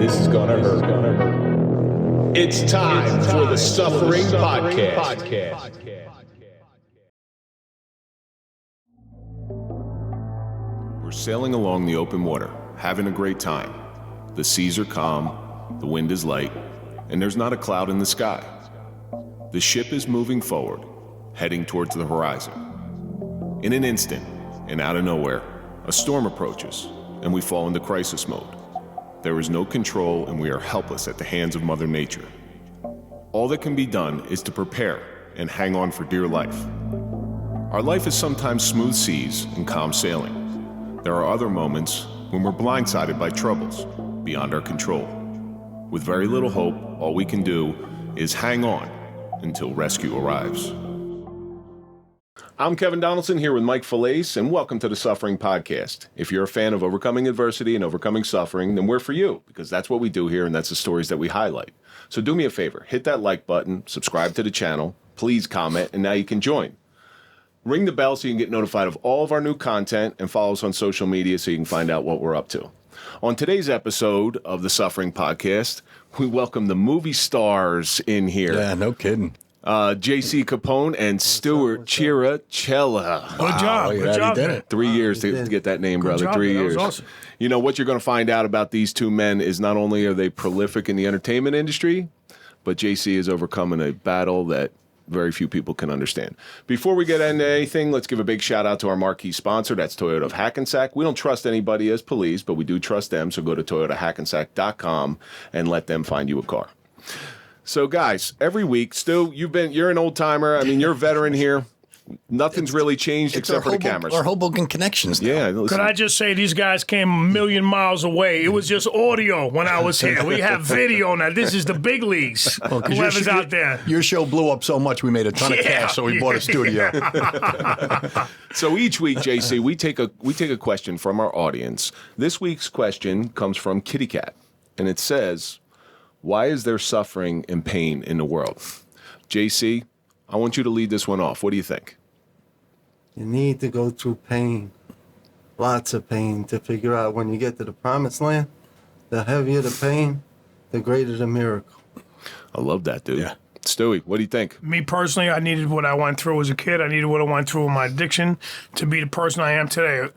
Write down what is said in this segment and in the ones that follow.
This is gonna hurt. It's time for the Suffering Podcast. We're sailing along the open water, having a great time. The seas are calm, the wind is light, and there's not a cloud in the sky. The ship is moving forward, heading towards the horizon. In an instant, and out of nowhere, a storm approaches, and we fall into crisis mode. There is no control, and we are helpless at the hands of Mother Nature. All that can be done is to prepare and hang on for dear life. Our life is sometimes smooth seas and calm sailing. There are other moments when we're blindsided by troubles beyond our control. With very little hope, all we can do is hang on until rescue arrives. I'm Kevin Donaldson here with Mike Failace, and welcome to the Suffering Podcast. If you're a fan of overcoming adversity and overcoming suffering, then we're for you, because that's what we do here, and that's the stories that we highlight. So do me a favor, hit that like button, subscribe to the channel, please comment, and now you can join. Ring the bell so you can get notified of all of our new content, and follow us on social media so you can find out what we're up to. On today's episode of the Suffering Podcast, we welcome the movie stars in here. Yeah, no kidding. J.C. Capone and Stuart Chirachella. Good job. Good job. Did it. 3 years to get that name, brother. 3 years. That was awesome. You know, what you're going to find out about these two men is not only are they prolific in the entertainment industry, but JC is overcoming a battle that very few people can understand. Before we get into anything, let's give a big shout out to our marquee sponsor. That's Toyota of Hackensack. We don't trust anybody as police, but we do trust them. So go to toyotahackensack.com and let them find you a car. So guys, every week, Stu, you're an old timer. I mean, you're a veteran here. Nothing's really changed except for the cameras. Our Hoboken connections now. Yeah. Listen. Could I just say these guys came a million miles away? It was just audio when I was here. We have video now. This is the big leagues. Well, 'cause Whoever's out there. Your show blew up so much we made a ton of cash, so we bought a studio. So each week, JC, we take a question from our audience. This week's question comes from Kitty Cat, and it says, "Why is there suffering and pain in the world?" JC, I want you to lead this one off. What do you think? You need to go through pain, lots of pain, to figure out when you get to the promised land, the heavier the pain, the greater the miracle. I love that, dude. Yeah. Stewie, what do you think? Me personally, I needed what I went through as a kid. I needed what I went through with my addiction to be the person I am today.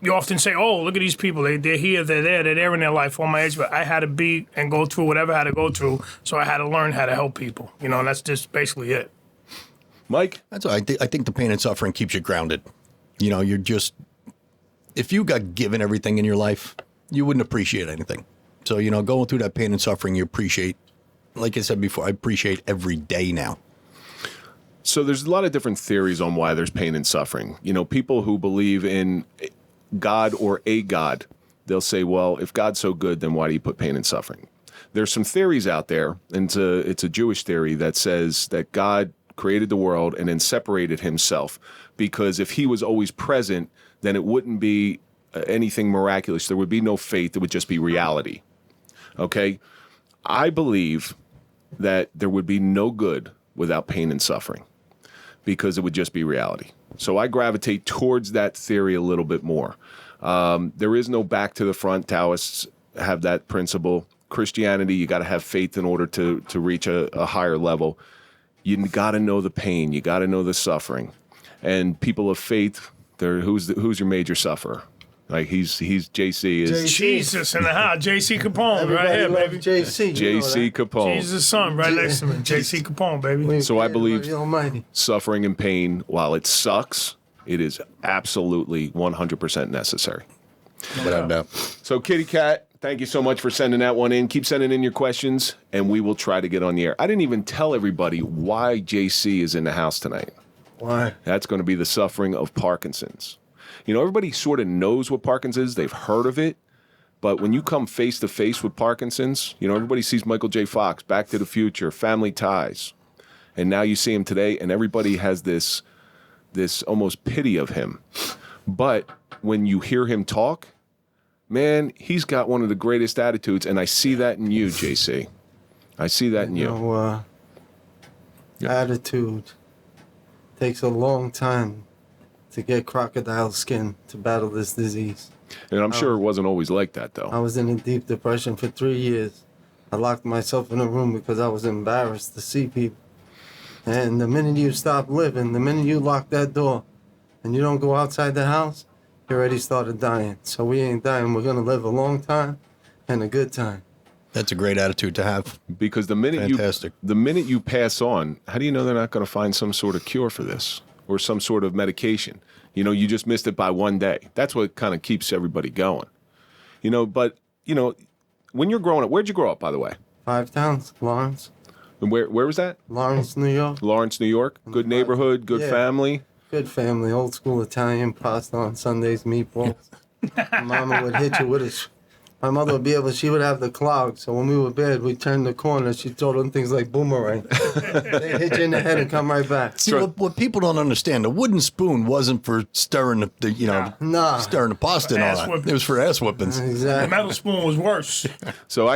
You often say, oh, look at these people. They're here, they're there, they're there in their life all my age. But I had to be and go through whatever I had to go through. So I had to learn how to help people. And that's just basically it. Mike? That's what I think the pain and suffering keeps you grounded. You're just, if you got given everything in your life, you wouldn't appreciate anything. So, going through that pain and suffering, you appreciate, like I said before, I appreciate every day now. So there's a lot of different theories on why there's pain and suffering. People who believe in God or a God, they'll say, well, if God's so good, then why do you put pain and suffering? There's some theories out there, and it's a Jewish theory that says that God created the world and then separated himself, because if he was always present, then it wouldn't be anything miraculous. There would be no faith. It would just be reality. Okay? I believe that there would be no good without pain and suffering, because it would just be reality. So I gravitate towards that theory a little bit more. There is no back to the front. Taoists have that principle. Christianity, you got to have faith in order to reach a higher level. You got to know the pain. You got to know the suffering. And people of faith, who's your major sufferer? Like he's JC is Jesus in the house. J.C. Capone Everybody right here, love baby. JC. JC Capone. Jesus' son right next to me. J.C. Capone, baby. So I believe The Almighty. suffering and pain, while it sucks, it is absolutely 100% necessary. Without a doubt. So Kitty Cat, thank you so much for sending that one in. Keep sending in your questions, and we will try to get on the air. I didn't even tell everybody why JC is in the house tonight. Why? That's going to be the suffering of Parkinson's. Everybody sort of knows what Parkinson's is. They've heard of it. But when you come face to face with Parkinson's, everybody sees Michael J. Fox, Back to the Future, Family Ties. And now you see him today, and everybody has this almost pity of him. But when you hear him talk, man, he's got one of the greatest attitudes, and I see that in you, JC. I see that in you. Attitude takes a long time to get crocodile skin to battle this disease. And I'm sure it wasn't always like that, I though. was in a deep depression for 3 years. I locked myself in a room because I was embarrassed to see people. And the minute you stop living, the minute you lock that door and you don't go outside the house, you already started dying. So we ain't dying. We're going to live a long time and a good time. That's a great attitude to have. Because the minute you pass on, how do you know they're not going to find some sort of cure for this or some sort of medication? You know, you just missed it by one day. That's what kind of keeps everybody going. You know, but, you know, when you're growing up, where'd you grow up, by the way? 5 towns, Lawrence. And where was that? Lawrence, New York. Lawrence, New York. Good neighborhood, good family. Good family, old school Italian, pasta on Sundays, meatballs. Mama would hit you with a... My mother would be able, she would have the clog, so when we were bed, we'd turn the corner, she'd throw them things like boomerang. They'd hit you in the head and come right back. See, what people don't understand, the wooden spoon wasn't for stirring stirring the pasta and all that. Whippings. It was for ass whippings. The Exactly. metal spoon was worse. So I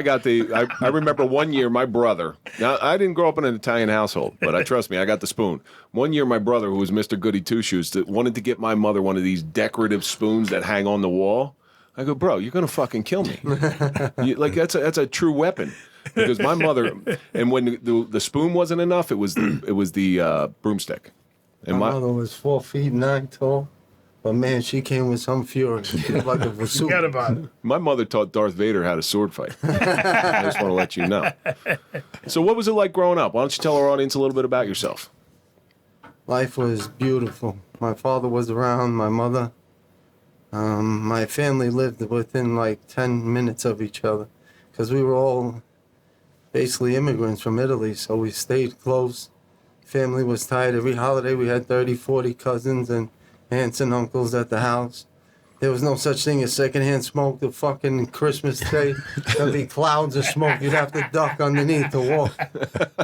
remember one year my brother, now I didn't grow up in an Italian household, but trust me, I got the spoon. One year my brother, who was Mr. Goody Two-Shoes, wanted to get my mother one of these decorative spoons that hang on the wall. I go, bro, you're going to fucking kill me. That's a true weapon. Because my mother, and when the spoon wasn't enough, it was the broomstick. And My mother was 4 feet 9 tall, but man, she came with some fury. She was like a Vesuvius. Forget about it. my mother taught Darth Vader how to sword fight. I just want to let you know. So what was it like growing up? Why don't you tell our audience a little bit about yourself? Life was beautiful. My father was around, my mother. My family lived within like 10 minutes of each other because we were all basically immigrants from Italy, so we stayed close. Family was tight. Every holiday we had 30, 40 cousins and aunts and uncles at the house. There was no such thing as secondhand smoke. The fucking Christmas day, there'd be clouds of smoke. You'd have to duck underneath to walk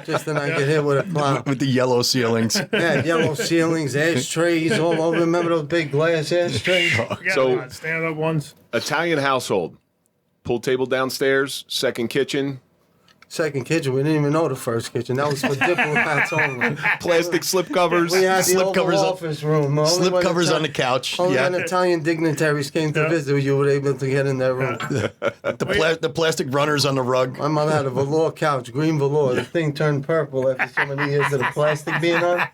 just to not get hit with a cloud. With the yellow ceilings. Yeah, yellow ceilings, ashtrays all over. Remember those big glass ashtrays? So- Stand-up ones. Italian household. Pool table downstairs, second kitchen, Second kitchen, we didn't even know the first kitchen. That was for diplomats only. plastic slip covers. We had the Slip Oval covers on- Office room. Only Slip when covers Ita- on the couch. Only Yeah. when Italian dignitaries came to visit, you were able to get in that room. The plastic runners on the rug. My mother had a velour couch, green velour. The thing turned purple after so many years of the plastic being on.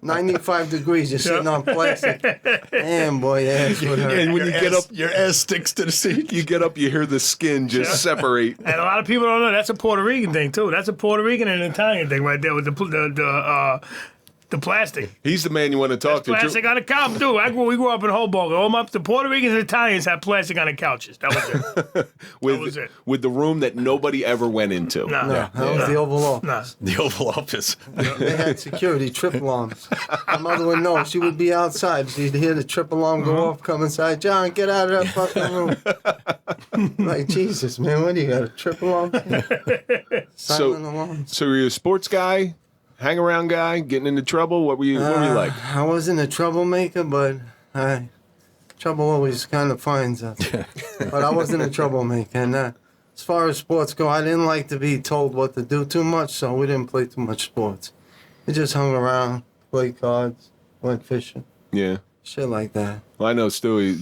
95 degrees, you're sitting on plastic. Damn, boy, your ass would hurt. And when you get up, your ass sticks to the seat. you get up, you hear the skin just separate. And a lot of people don't know that's a Puerto Rican thing too. That's a Puerto Rican and an Italian thing right there with the plastic. He's the man you want to talk to. Plastic on the couch, too. We grew up in Hoboken. The Puerto Ricans and Italians had plastic on the couches. That was it. with, was it. with the room that nobody ever went into. Nah. No, that was the Oval Office. Nah. The Oval Office. They had security, trip alarms. My mother would know. She would be outside. She'd hear the trip alarm go off, come inside. John, get out of that fucking room. Like, Jesus, man, what do you got, a trip alarm? Silent alarms. So you're a sports guy, hang around guy, getting into trouble? What were you like? I wasn't a troublemaker, but trouble always kind of finds us. But I wasn't a troublemaker. And as far as sports go, I didn't like to be told what to do too much, so we didn't play too much sports. We just hung around, played cards, went fishing, Yeah. shit like that. Well, I know, Stewie,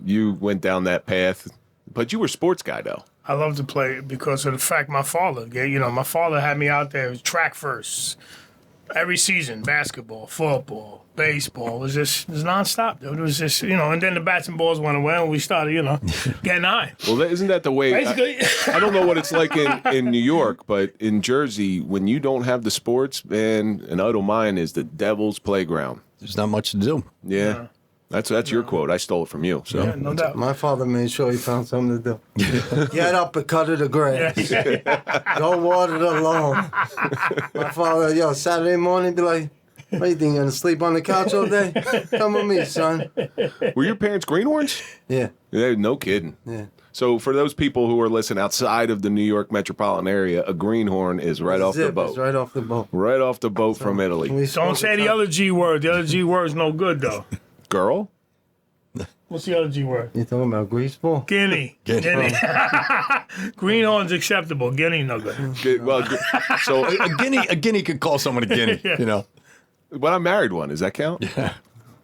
you went down that path, but you were a sports guy, though. I love to play because of the fact my father had me out there track first every season, basketball, football, baseball. It was nonstop, dude. It was just, and then the bats and balls went away and we started, getting high. Well, isn't that the way? Basically. I don't know what it's like in New York, but in Jersey, when you don't have the sports, man, an idle mind is the devil's playground. There's not much to do. Yeah. That's your quote. I stole it from you. So Yeah, no doubt. My father made sure he found something to do. Get up and cut the grass. Go water the lawn. My father, Saturday morning, be like, what do you think, you gonna sleep on the couch all day? Come with me, son. were your parents greenhorns? Yeah, Yeah, no kidding. yeah. So for those people who are listening outside of the New York metropolitan area, a greenhorn is right off the Zip boat. is right off the boat. Right off the boat from Italy. We Don't spoke say the other G word. The other G word's no good, though. Girl? What's the other G word? You talking about greaseball? Guinea. Greenhorn's acceptable. Guinea, no good. So A guinea could call someone a guinea. But but I married one. Does that count? Yeah.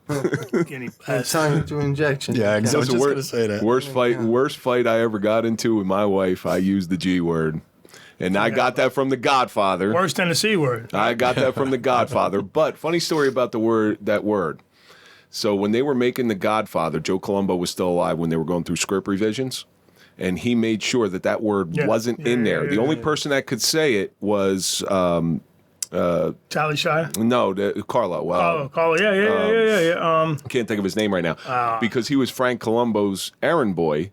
Guinea And past. time to injection. Yeah, exactly. I was That's just the going to say that. Worst fight I ever got into with my wife. I used the G word, and I got that from The Godfather. Worse than the C word. I got that from The Godfather. But funny story about that word. So when they were making The Godfather, Joe Colombo was still alive when they were going through script revisions, and he made sure that word wasn't in there. The only person that could say it was Tally Shire. no, Carlo. Carlo. Yeah. Can't think of his name right now because he was Frank Colombo's errand boy,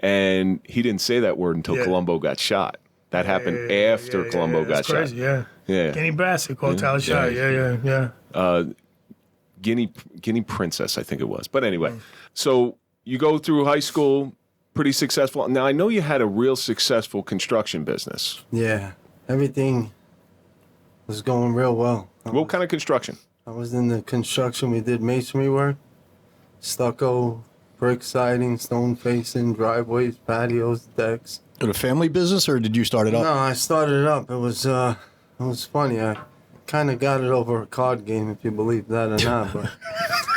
and he didn't say that word until Colombo got shot. That happened after Colombo got That's crazy, shot. Yeah. Guinea Bassett called Tally Shire. Yeah. Guinea Princess, I think it was. But anyway, so you go through high school, pretty successful. Now, I know you had a real successful construction business. Yeah. Everything was going real well. What kind of construction? I was in the construction. We did masonry work, stucco, brick siding, stone facing, driveways, patios, decks. Was it a family business, or did you start it up? No, I started it up. It was funny. I kind of got it over a card game, if you believe that or not. But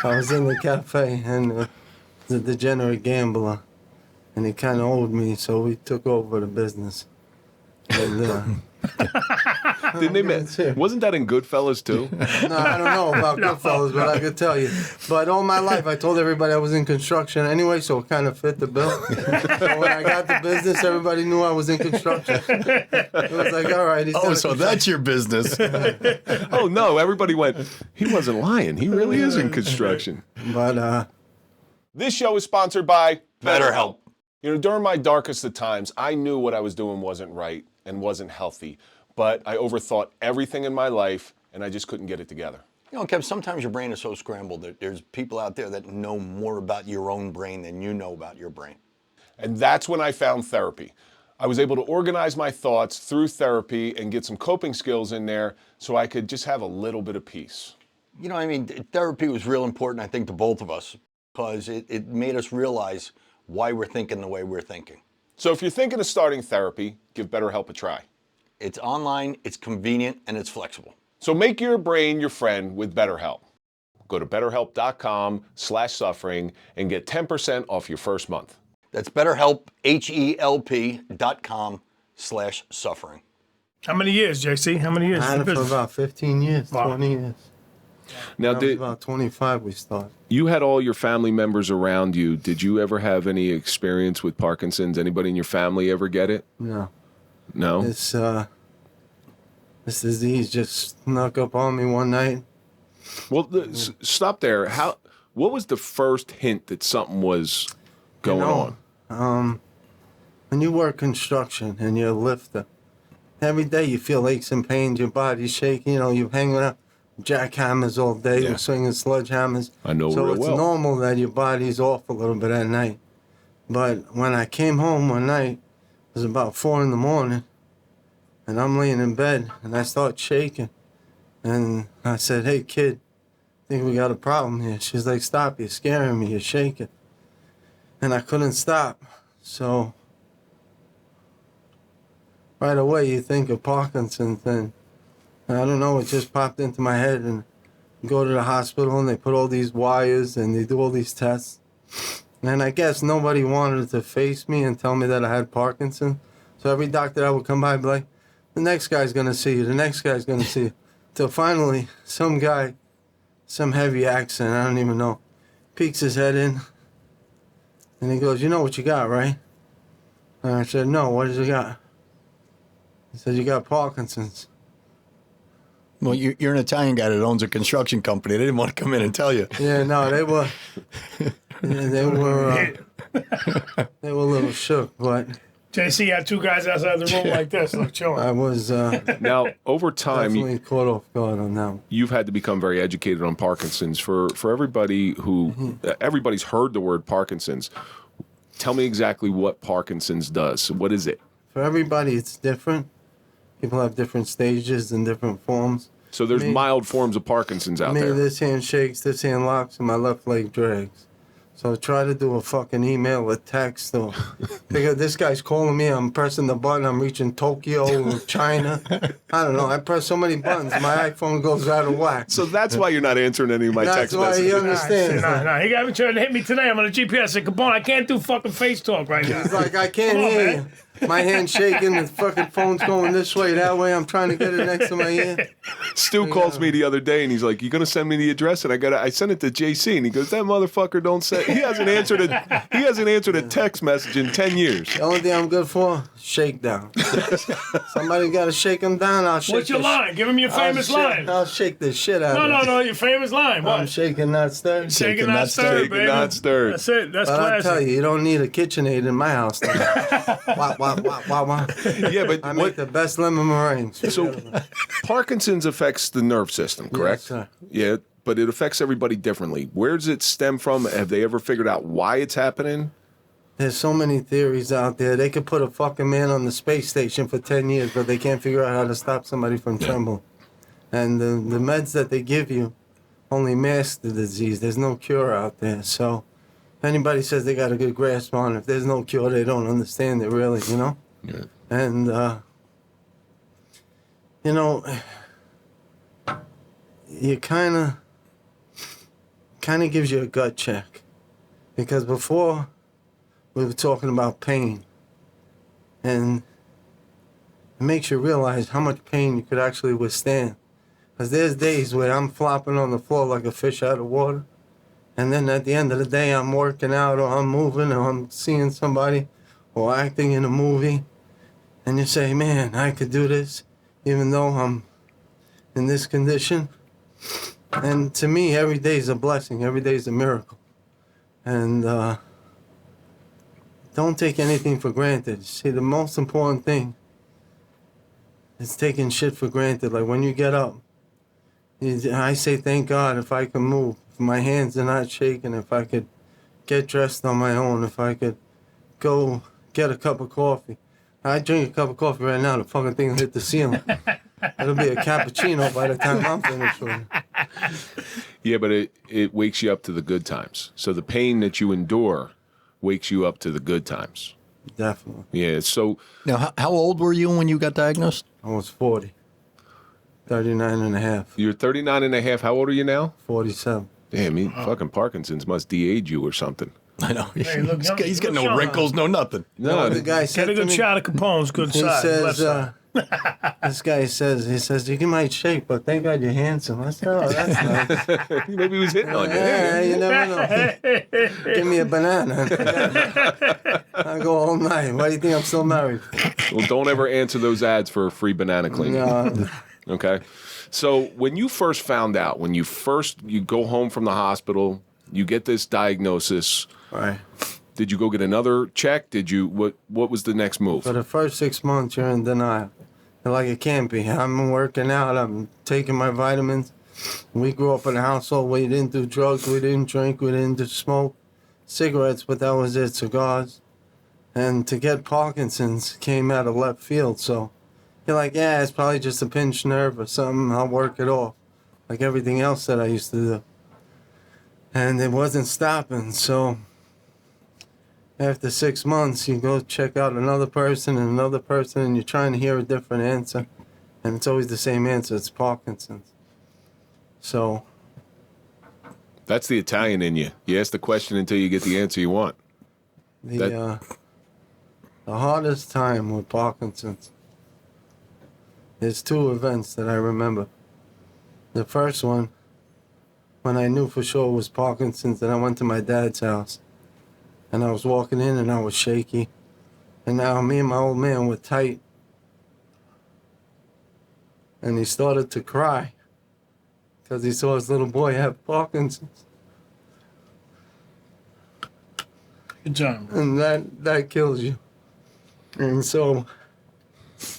I was in the cafe, and the degenerate gambler, and he kind of owed me, so we took over the business. And, Didn't they? Wasn't that in Goodfellas too? no, I don't know about Goodfellas, but I could tell you. But all my life, I told everybody I was in construction anyway, so it kind of fit the bill. So when I got the business, everybody knew I was in construction. It was like, all right. So that's your business. Oh no! Everybody went. He wasn't lying. He really is in construction. But This show is sponsored by BetterHelp. You know, during my darkest of times, I knew what I was doing wasn't right and wasn't healthy, but I overthought everything in my life, and I just couldn't get it together. You know, Kev, sometimes your brain is so scrambled that there's people out there that know more about your own brain than you know about your brain. And that's when I found therapy. I was able to organize my thoughts through therapy and get some coping skills in there so I could just have a little bit of peace. You know, I mean, therapy was real important, I think, to both of us, because it made us realize why we're thinking the way we're thinking. So if you're thinking of starting therapy, give BetterHelp a try. It's online, it's convenient, and it's flexible. So make your brain your friend with BetterHelp. Go to BetterHelp.com/suffering and get 10% off your first month. That's BetterHelp, HELP.com/suffering. How many years, JC? How many years? I had it for about 15 years, Wow. 20 years. Now, That was about 25 we started. you had all your family members around you. Did you ever have any experience with Parkinson's? Anybody in your family ever get it? No. No? This disease just snuck up on me one night. Well, stop there. What was the first hint that something was going on? When you work construction and you're a lifter, every day you feel aches and pains, your body's shaking, you know, you're hanging up jackhammers all day, Yeah. you're swinging sledgehammers. I know so real it's well. normal that your body's off a little bit at night. But when I came home one night, it was about 4 a.m, and I'm laying in bed, and I start shaking. And I said, hey, kid, I think we got a problem here. She's like, stop, you're scaring me, you're shaking. And I couldn't stop. So right away you think of Parkinson's, and I don't know, it just popped into my head, and you go to the hospital and they put all these wires and they do all these tests. And I guess nobody wanted to face me and tell me that I had Parkinson's. So every doctor that would come by would be like, the next guy's gonna see you, the next guy's gonna see you. Till finally, some guy, some heavy accent, I don't even know, peeks his head in, and he goes, you know what you got, right? And I said, no, what does he got? He said, you got Parkinson's. Well, you're an Italian guy that owns a construction company. They didn't want to come in and tell you. Yeah, no, they were they were a little shook, but JC had two guys outside the room like this, look, chilling. I was Now, over time, definitely caught off guard on that one. you've had to become very educated on Parkinson's. For everybody who, everybody's heard the word Parkinson's. Tell me exactly what Parkinson's does. What is it? For everybody, it's different. People have different stages and different forms. So there's Me- mild forms of Parkinson's out Me, there. this hand shakes, this hand locks, and my left leg drags. So try to do a fucking email or text or because this guy's calling me, I'm pressing the button, I'm reaching Tokyo or China. I don't know. I press so many buttons, my iPhone goes out of whack. So that's why you're not answering any of my That's text why messages. you understand. Nah. He got me trying to hit me today. I'm on the GPS. I said, Capone, I can't do fucking face talk right now. It's like I can't Come on, hear man. you. My hand's shaking, the fucking phone's going this way, that way. I'm trying to get it next to my ear. Stu calls me the other day and he's like, "You gonna send me the address?" And I sent it to JC and he goes, "That motherfucker don't say." He hasn't answered a text message in 10 years. The only thing I'm good for, shakedown. Somebody got to shake him down. I'll shake. What's your line? Give him your famous line. I'll shake the shit out of him. No, your famous line. What? I'm shaking, not stirred. Shaking, not stirred, Shaken, baby. not stirred. That's it. That's But I classic. tell you don't need a KitchenAid in my house. Wah. Yeah, but I make the best lemon meringues. so Parkinson's affects the nerve system, correct? Yes, sir. Yeah, but it affects everybody differently. Where does it stem from? Have they ever figured out why it's happening? There's so many theories out there. They could put a fucking man on the space station for 10 years, but they can't figure out how to stop somebody from trembling. And the meds that they give you only mask the disease. There's no cure out there. So if anybody says they got a good grasp on it, if there's no cure, they don't understand it really, you know? Yeah. And, you know, you kind of gives you a gut check. Because before, we were talking about pain. And it makes you realize how much pain you could actually withstand. Because there's days where I'm flopping on the floor like a fish out of water. And then at the end of the day, I'm working out or I'm moving or I'm seeing somebody or acting in a movie. And you say, man, I could do this even though I'm in this condition. And to me, every day is a blessing. Every day is a miracle. And don't take anything for granted. See, the most important thing is taking shit for granted. Like when you get up, I say, thank God if I can move, if my hands are not shaking, if I could get dressed on my own, if I could go get a cup of coffee. I drink a cup of coffee right now, the fucking thing will hit the ceiling. It'll be a cappuccino by the time I'm finished with it. Yeah, but it wakes you up to the good times. So the pain that you endure wakes you up to the good times. Definitely. Yeah, so Now, how old were you when you got diagnosed? I was 40. 39 and a half. you're 39 and a half. How old are you now? 47. Damn, fucking Parkinson's must de-age you or something. I know. Hey, look, He's got look, no Sean. wrinkles, no nothing. No, The guy said Get a to good me, shot of Capone's good he side. left says, side. this guy says, you might shake, but thank God you're handsome. I said, oh, that's nice. maybe he was hitting on you. Yeah, you never know. Give me a banana. I go all night. Why do you think I'm still married? Well, don't ever answer those ads for a free banana cleaning. No, Okay. So when you first found out, you go home from the hospital, you get this diagnosis. right. Did you go get another check? What was the next move? For the first 6 months, you're in denial. You're like, it can't be. I'm working out. I'm taking my vitamins. We grew up in a household where we didn't do drugs. We didn't drink. We didn't do smoke. Cigarettes, but that was it. Cigars. And to get Parkinson's came out of left field. So you're like, yeah, it's probably just a pinched nerve or something. I'll work it off. Like everything else that I used to do. And it wasn't stopping. So after 6 months, you go check out another person, and you're trying to hear a different answer. And it's always the same answer. It's Parkinson's. So, That's the Italian in you. You ask the question until you get the answer you want. the hardest time with Parkinson's is two events that I remember. The first one, when I knew for sure it was Parkinson's, and I went to my dad's house. And I was walking in and I was shaky. And now me and my old man were tight. And he started to cry because he saw his little boy have Parkinson's. Good job. And that kills you. And so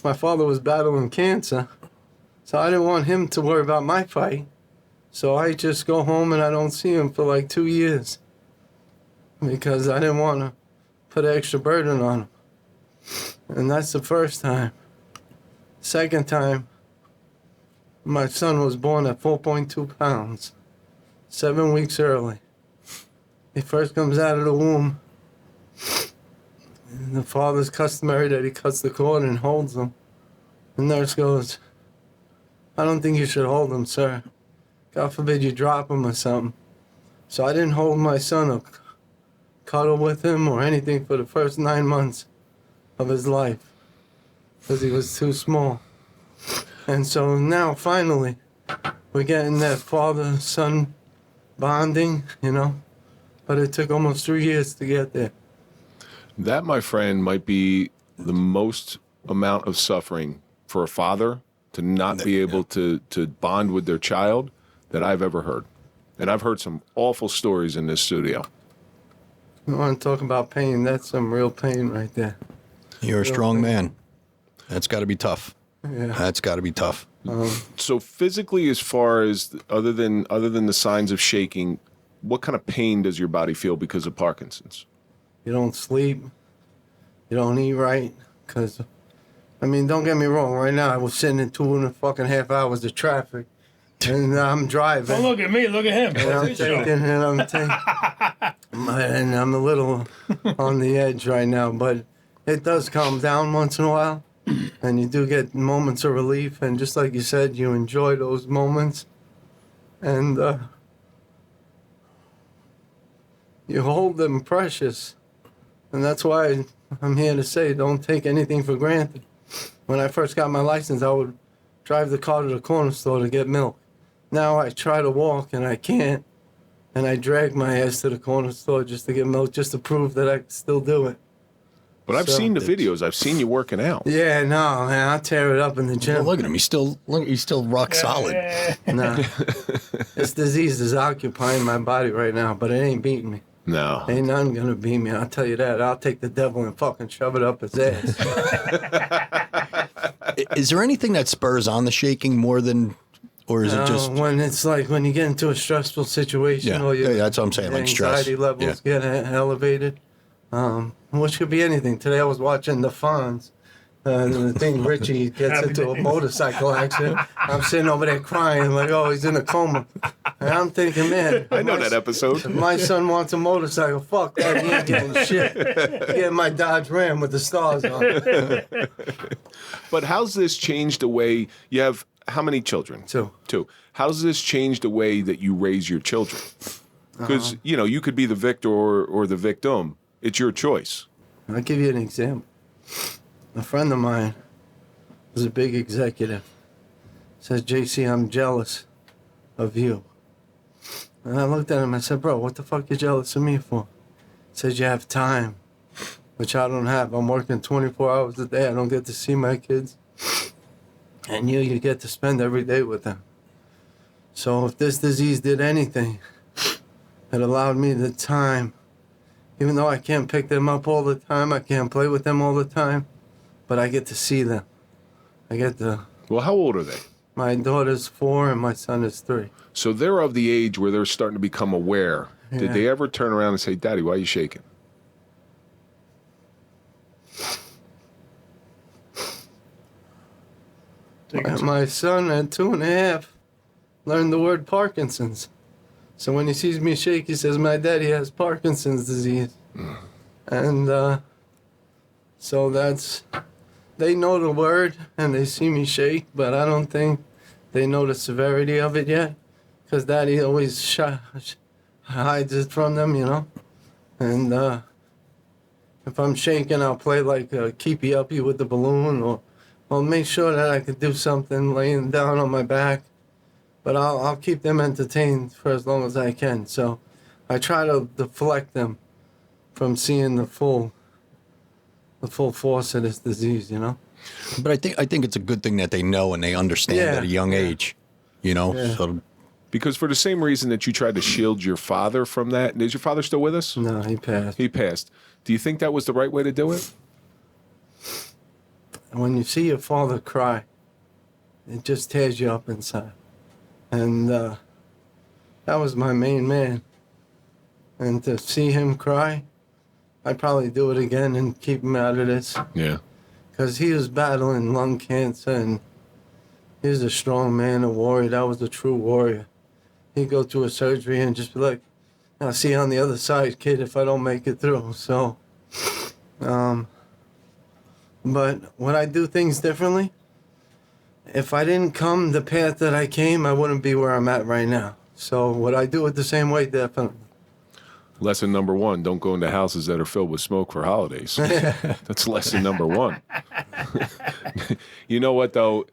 my father was battling cancer. So I didn't want him to worry about my fight. So I just go home and I don't see him for like 2 years. Because I didn't want to put an extra burden on him. And that's the first time. Second time, my son was born at 4.2 pounds, 7 weeks early. he first comes out of the womb. And the father's customary that he cuts the cord and holds him. The nurse goes, I don't think you should hold him, sir. God forbid you drop him or something. So I didn't hold my son or cuddle with him or anything for the first 9 months of his life because he was too small. And so now, finally, we're getting that father-son bonding, you know, but it took almost 3 years to get there. That, my friend, might be the most amount of suffering for a father to not be able to bond with their child that I've ever heard. And I've heard some awful stories in this studio. You want to talk about pain? That's some real pain right there. You're a strong man. That's got to be tough. Yeah. That's got to be tough. So physically, as far as other than the signs of shaking, what kind of pain does your body feel because of Parkinson's? You don't sleep. You don't eat right. Because, I mean, don't get me wrong. Right now, I was sitting in 2.5 hours of traffic. And I'm driving. Don't look at me, look at him. And I'm thinking, and I'm a little on the edge right now, but it does calm down once in a while, and you do get moments of relief, and just like you said, you enjoy those moments, and you hold them precious, and that's why I'm here to say don't take anything for granted. When I first got my license, I would drive the car to the corner store to get milk. Now I try to walk and I can't, and I drag my ass to the corner store just to get milk, just to prove that I can still do it. But I've seen the videos. I've seen you working out. Yeah, no, man, I tear it up in the Well, gym. look at him. He's still rock solid. Nah, this disease is occupying my body right now, but it ain't beating me. No. Ain't nothing gonna beat me. I'll tell you that. I'll take the devil and fucking shove it up his ass. Is there anything that spurs on the shaking more than, or is it just when it's like when you get into a stressful situation, or yeah, that's what I'm saying, like stress. Anxiety levels get elevated, which could be anything. Today I was watching the Fonz. The thing Richie gets into a motorcycle accident. I'm sitting over there crying like, oh, he's in a coma. And I'm thinking, man. I know that episode. If my son wants a motorcycle, fuck that. He ain't getting shit. He's getting my Dodge Ram with the stars on it. But how's this changed the way you have, how many children? Two. How's this changed the way that you raise your children? Because, you know, you could be the victor or the victim. It's your choice. I'll give you an example. A friend of mine was a big executive. Says, JC, I'm jealous of you. And I looked at him and I said, bro, what the fuck you jealous of me for? He says, you have time, which I don't have. I'm working 24 hours a day. I don't get to see my kids. And you get to spend every day with them. So if this disease did anything, it allowed me the time. Even though I can't pick them up all the time, I can't play with them all the time, but I get to see them. I get to... Well, how old are they? My daughter's 4 and my son is 3. So they're of the age where they're starting to become aware. Yeah. Did they ever turn around and say, Daddy, why are you shaking? My son at 2.5 learned the word Parkinson's. So when he sees me shake, he says, my daddy has Parkinson's disease. And so that's, they know the word and they see me shake, but I don't think they know the severity of it yet. Because daddy always hides it from them, you know. And if I'm shaking, I'll play like keepy uppy with the balloon, or I'll make sure that I could do something laying down on my back. But I'll keep them entertained for as long as I can. So I try to deflect them from seeing the full force of this disease, you know. But I think it's a good thing that they know and they understand at a young age, you know. Yeah. So, Because for the same reason that you tried to shield your father from that, is your father still with us? No, he passed. He passed. Do you think that was the right way to do it? When you see your father cry, it just tears you up inside. And that was my main man. And to see him cry, I'd probably do it again and keep him out of this. Yeah. Because he was battling lung cancer, and he was a strong man, a warrior. That was a true warrior. He'd go through a surgery and just be like, I'll see you on the other side, kid, if I don't make it through. So, but would I do things differently? If I didn't come the path that I came, I wouldn't be where I'm at right now. So would I do it the same way? Definitely. Lesson number 1, don't go into houses that are filled with smoke for holidays. That's lesson number 1. You know what, though?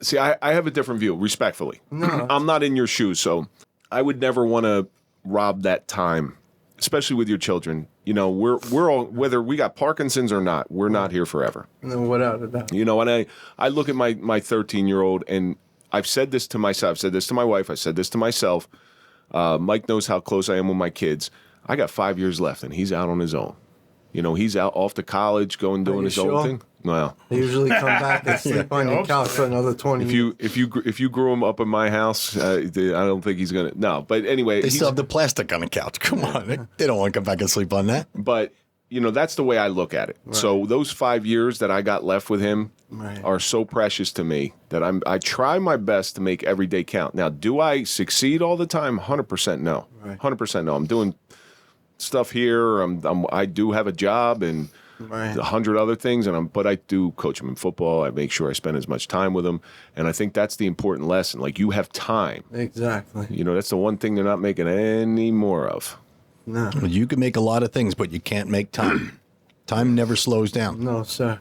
See, I have a different view, respectfully. No. I'm not in your shoes, so I would never want to rob that time, especially with your children. You know, we're all, whether we got Parkinson's or not, we're not here forever. No, without a doubt. You know, and I look at my 13-year-old, and I've said this to myself, I've said this to my wife, I said this to myself. Mike knows how close I am with my kids. I got 5 years left, and he's out on his own. You know, he's out off to college, doing his own thing. Well, They usually come back and sleep on your couch for another 20 years. if you grew him up in my house, I don't think he's gonna. No, but anyway, They still have the plastic on the couch. Come on. They don't want to come back and sleep on that. But you know, that's the way I look at it. Right. So those 5 years that I got left with him are so precious to me that I try my best to make every day count. Now, do I succeed all the time? 100% no. 100% no. I'm doing stuff here. I do have a job and 100 other things, but I do coach him in football. I make sure I spend as much time with him, and I think that's the important lesson. Like, you have time. Exactly. You know, that's the one thing they're not making any more of. No. You can make a lot of things, but you can't make time. Time never slows down. No, sir.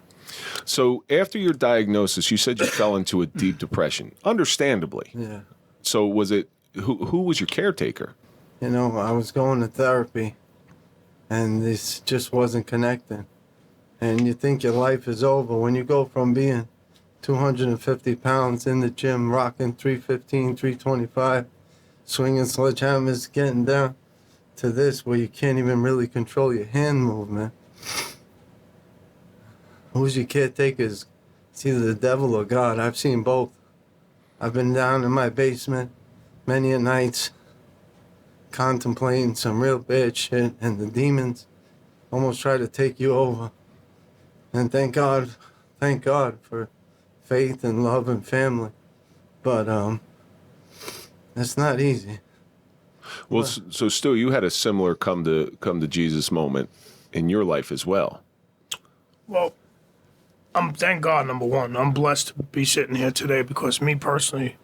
So after your diagnosis, you said you fell into a deep depression, understandably. Yeah. So was it who was your caretaker? You know, I was going to therapy, and this just wasn't connecting. And you think your life is over when you go from being 250 pounds in the gym, rocking 315, 325, swinging sledgehammers, getting down, to this where you can't even really control your hand movement. Who's your caretaker? It's either the devil or God. I've seen both. I've been down in my basement many a nights contemplating some real bad shit, and the demons almost try to take you over. And thank God for faith and love and family. But it's not easy. Well, so Stu, you had a similar come to Jesus moment in your life as well. Well, thank God, number one, I'm blessed to be sitting here today because me personally,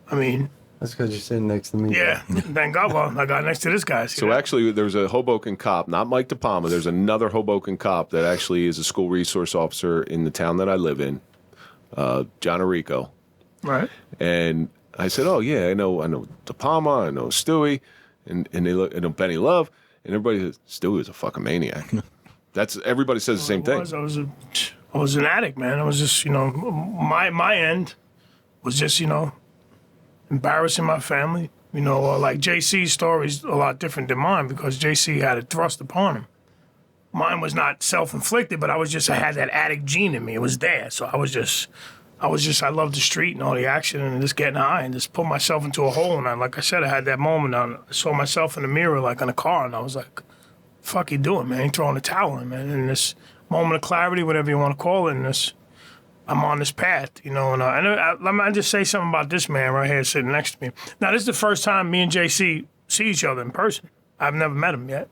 I mean, that's because you're sitting next to me. yeah, thank God. Well, I got next to this guy. So actually, there's a Hoboken cop, not Mike DePalma. There's another Hoboken cop that actually is a school resource officer in the town that I live in, John Arico. Right. And I said, "Oh yeah, I know DePalma, I know Stewie, and they look, I know Benny Love, and everybody says Stewie was a fucking maniac." That's everybody says the same thing. I was an addict, man. I was just, my end was just, embarrassing my family. Like JC's story is a lot different than mine because JC had it thrust upon him. Mine was not self-inflicted, but I had that addict gene in me. It was there. So I loved the street and all the action and just getting high and just put myself into a hole. And like I said, I had that moment. I saw myself in the mirror, like in a car, and I was like, fuck you doing, man? You're throwing the towel in, man. And this moment of clarity, whatever you want to call it, and I'm on this path, and let me just say something about this man right here sitting next to me. Now, this is the first time me and JC see each other in person. I've never met him yet.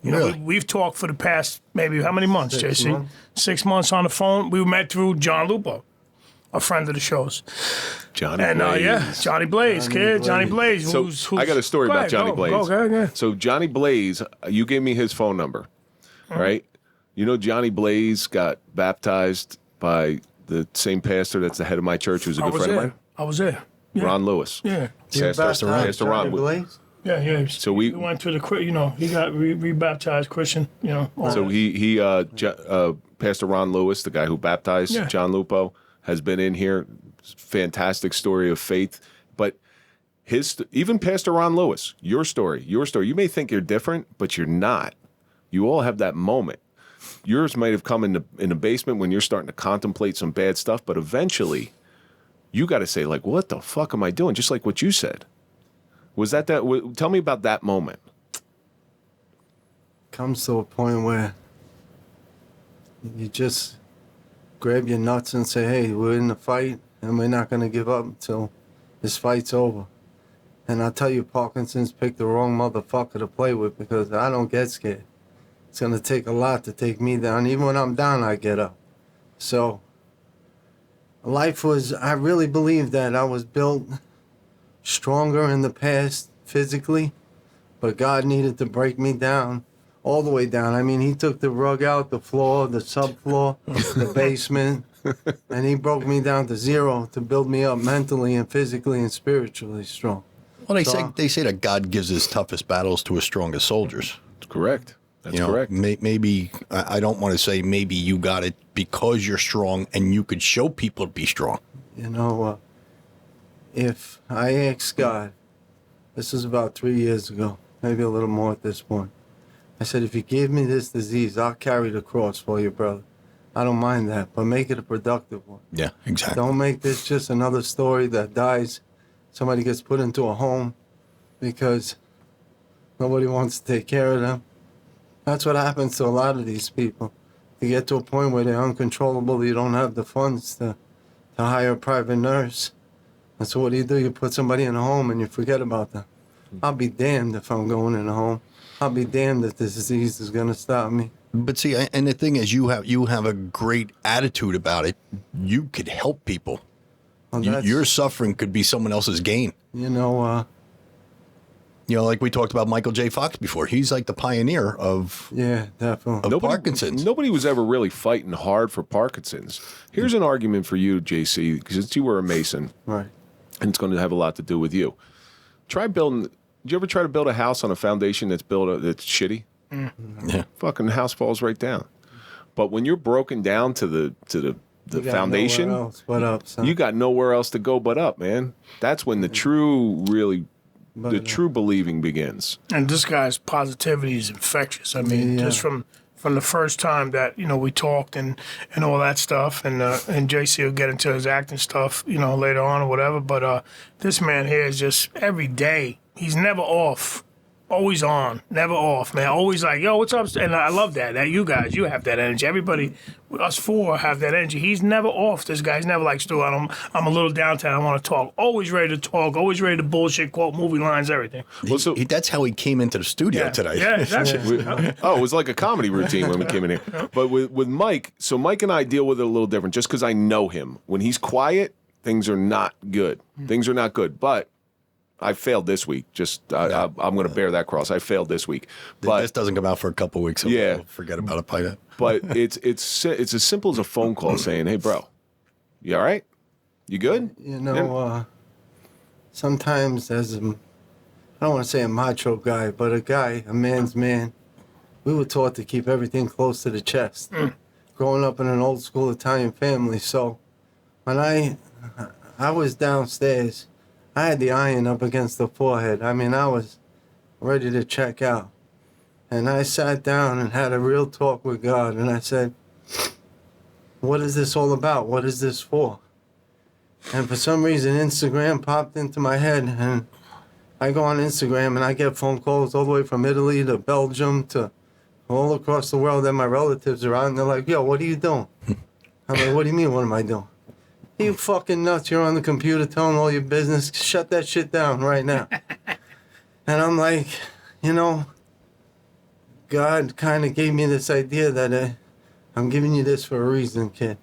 Really? We've talked for the past maybe how many months, 6 JC? months. 6 months on the phone. We met through John Lupo, a friend of the show's. Johnny And Blaze. Johnny Blaze, kid. Johnny Blaze. So who's I got a story Go about ahead, Johnny go, Blaze. Go. So Johnny Blaze, you gave me his phone number, right? Johnny Blaze got baptized by the same pastor that's the head of my church, who's a good friend of mine, I was there. Yeah. Ron Lewis. Yeah. Pastor Ron. Blaze? Yeah. So we went to he got rebaptized Christian, So he Pastor Ron Lewis, the guy who baptized John Lupo, has been in here. Fantastic story of faith. But even Pastor Ron Lewis, your story, you may think you're different, but you're not. You all have that moment. Yours might have come in the basement when you're starting to contemplate some bad stuff, but eventually you got to say, like, what the fuck am I doing? Just like what you said. Was that tell me about that moment. Comes to a point where you just grab your nuts and say, hey, we're in a fight and we're not going to give up until this fight's over. And I'll tell you, Parkinson's picked the wrong motherfucker to play with because I don't get scared. It's going to take a lot to take me down. Even when I'm down, I get up. So life was, I really believe that I was built stronger in the past physically, but God needed to break me down all the way down. I mean, he took the rug out, the floor, the subfloor, the basement, and he broke me down to zero to build me up mentally and physically and spiritually strong. Well, they say that God gives his toughest battles to his strongest soldiers. That's correct. That's You know, correct. Maybe I don't want to say maybe you got it because you're strong and you could show people to be strong. You know, if I asked God, this was about 3 years ago, maybe a little more at this point. I said, if you give me this disease, I'll carry the cross for you, brother. I don't mind that, but make it a productive one. Yeah, exactly. Don't make this just another story that dies. Somebody gets put into a home because nobody wants to take care of them. That's what happens to a lot of these people. They get to a point where they're uncontrollable. You don't have the funds to hire a private nurse. And so what do? You put somebody in a home and you forget about them. I'll be damned if I'm going in a home. I'll be damned if this disease is going to stop me. But see, and the thing is, you have a great attitude about it. You could help people. Well, Your suffering could be someone else's gain. You know, Like we talked about Michael J. Fox before. He's like the pioneer of yeah, definitely. Parkinson's. Nobody was ever really fighting hard for Parkinson's. Here's an argument for you, JC, because since you were a Mason, Right. and it's going to have a lot to do with you. Try building. Did you ever try to build a house on a foundation that's that's shitty? Yeah. Fucking house falls right down. But when you're broken down to the You got foundation, nowhere else but up, son. you got nowhere else to go but up, man. That's when the true believing begins. And this guy's positivity is infectious. I mean, Yeah. just from the first time that we talked and all that stuff, and JC will get into his acting stuff later on or whatever. But this man here is just every day. He's never off. Always on, never off, man. Always like, yo, what's up? And I love that. That you guys, you have that energy. Everybody, us four have that energy. He's never off. This guy's never like, Stu, I'm a little downtown. I want to talk. Always ready to talk. Always ready to bullshit, quote movie lines, everything. Well, so That's how he came into the studio today. Yeah, exactly. it was like a comedy routine when we came in here. But with Mike, so Mike and I deal with it a little different just because I know him. When he's quiet, things are not good. Things are not good. But I failed this week. I'm going to bear that cross. I failed this week. But this doesn't come out for a couple of weeks. So Yeah. we'll forget about it. By then. but it's as simple as a phone call saying, "Hey, bro, you all right? You good?" You know, sometimes as I don't want to say a macho guy, but a man's man, we were taught to keep everything close to the chest. Growing up in an old school Italian family, so when I was downstairs, I had the iron up against the forehead. I mean, I was ready to check out. And I sat down and had a real talk with God, and I said, what is this all about? What is this for? And for some reason, Instagram popped into my head, and I go on Instagram, and I get phone calls all the way from Italy to Belgium to all across the world that my relatives are on. And they're like, yo, what are you doing? I'm like, what do you mean, what am I doing? You fucking nuts, you're on the computer telling all your business. Shut that shit down right now. And I'm like, God kind of gave me this idea that I'm giving you this for a reason, kid.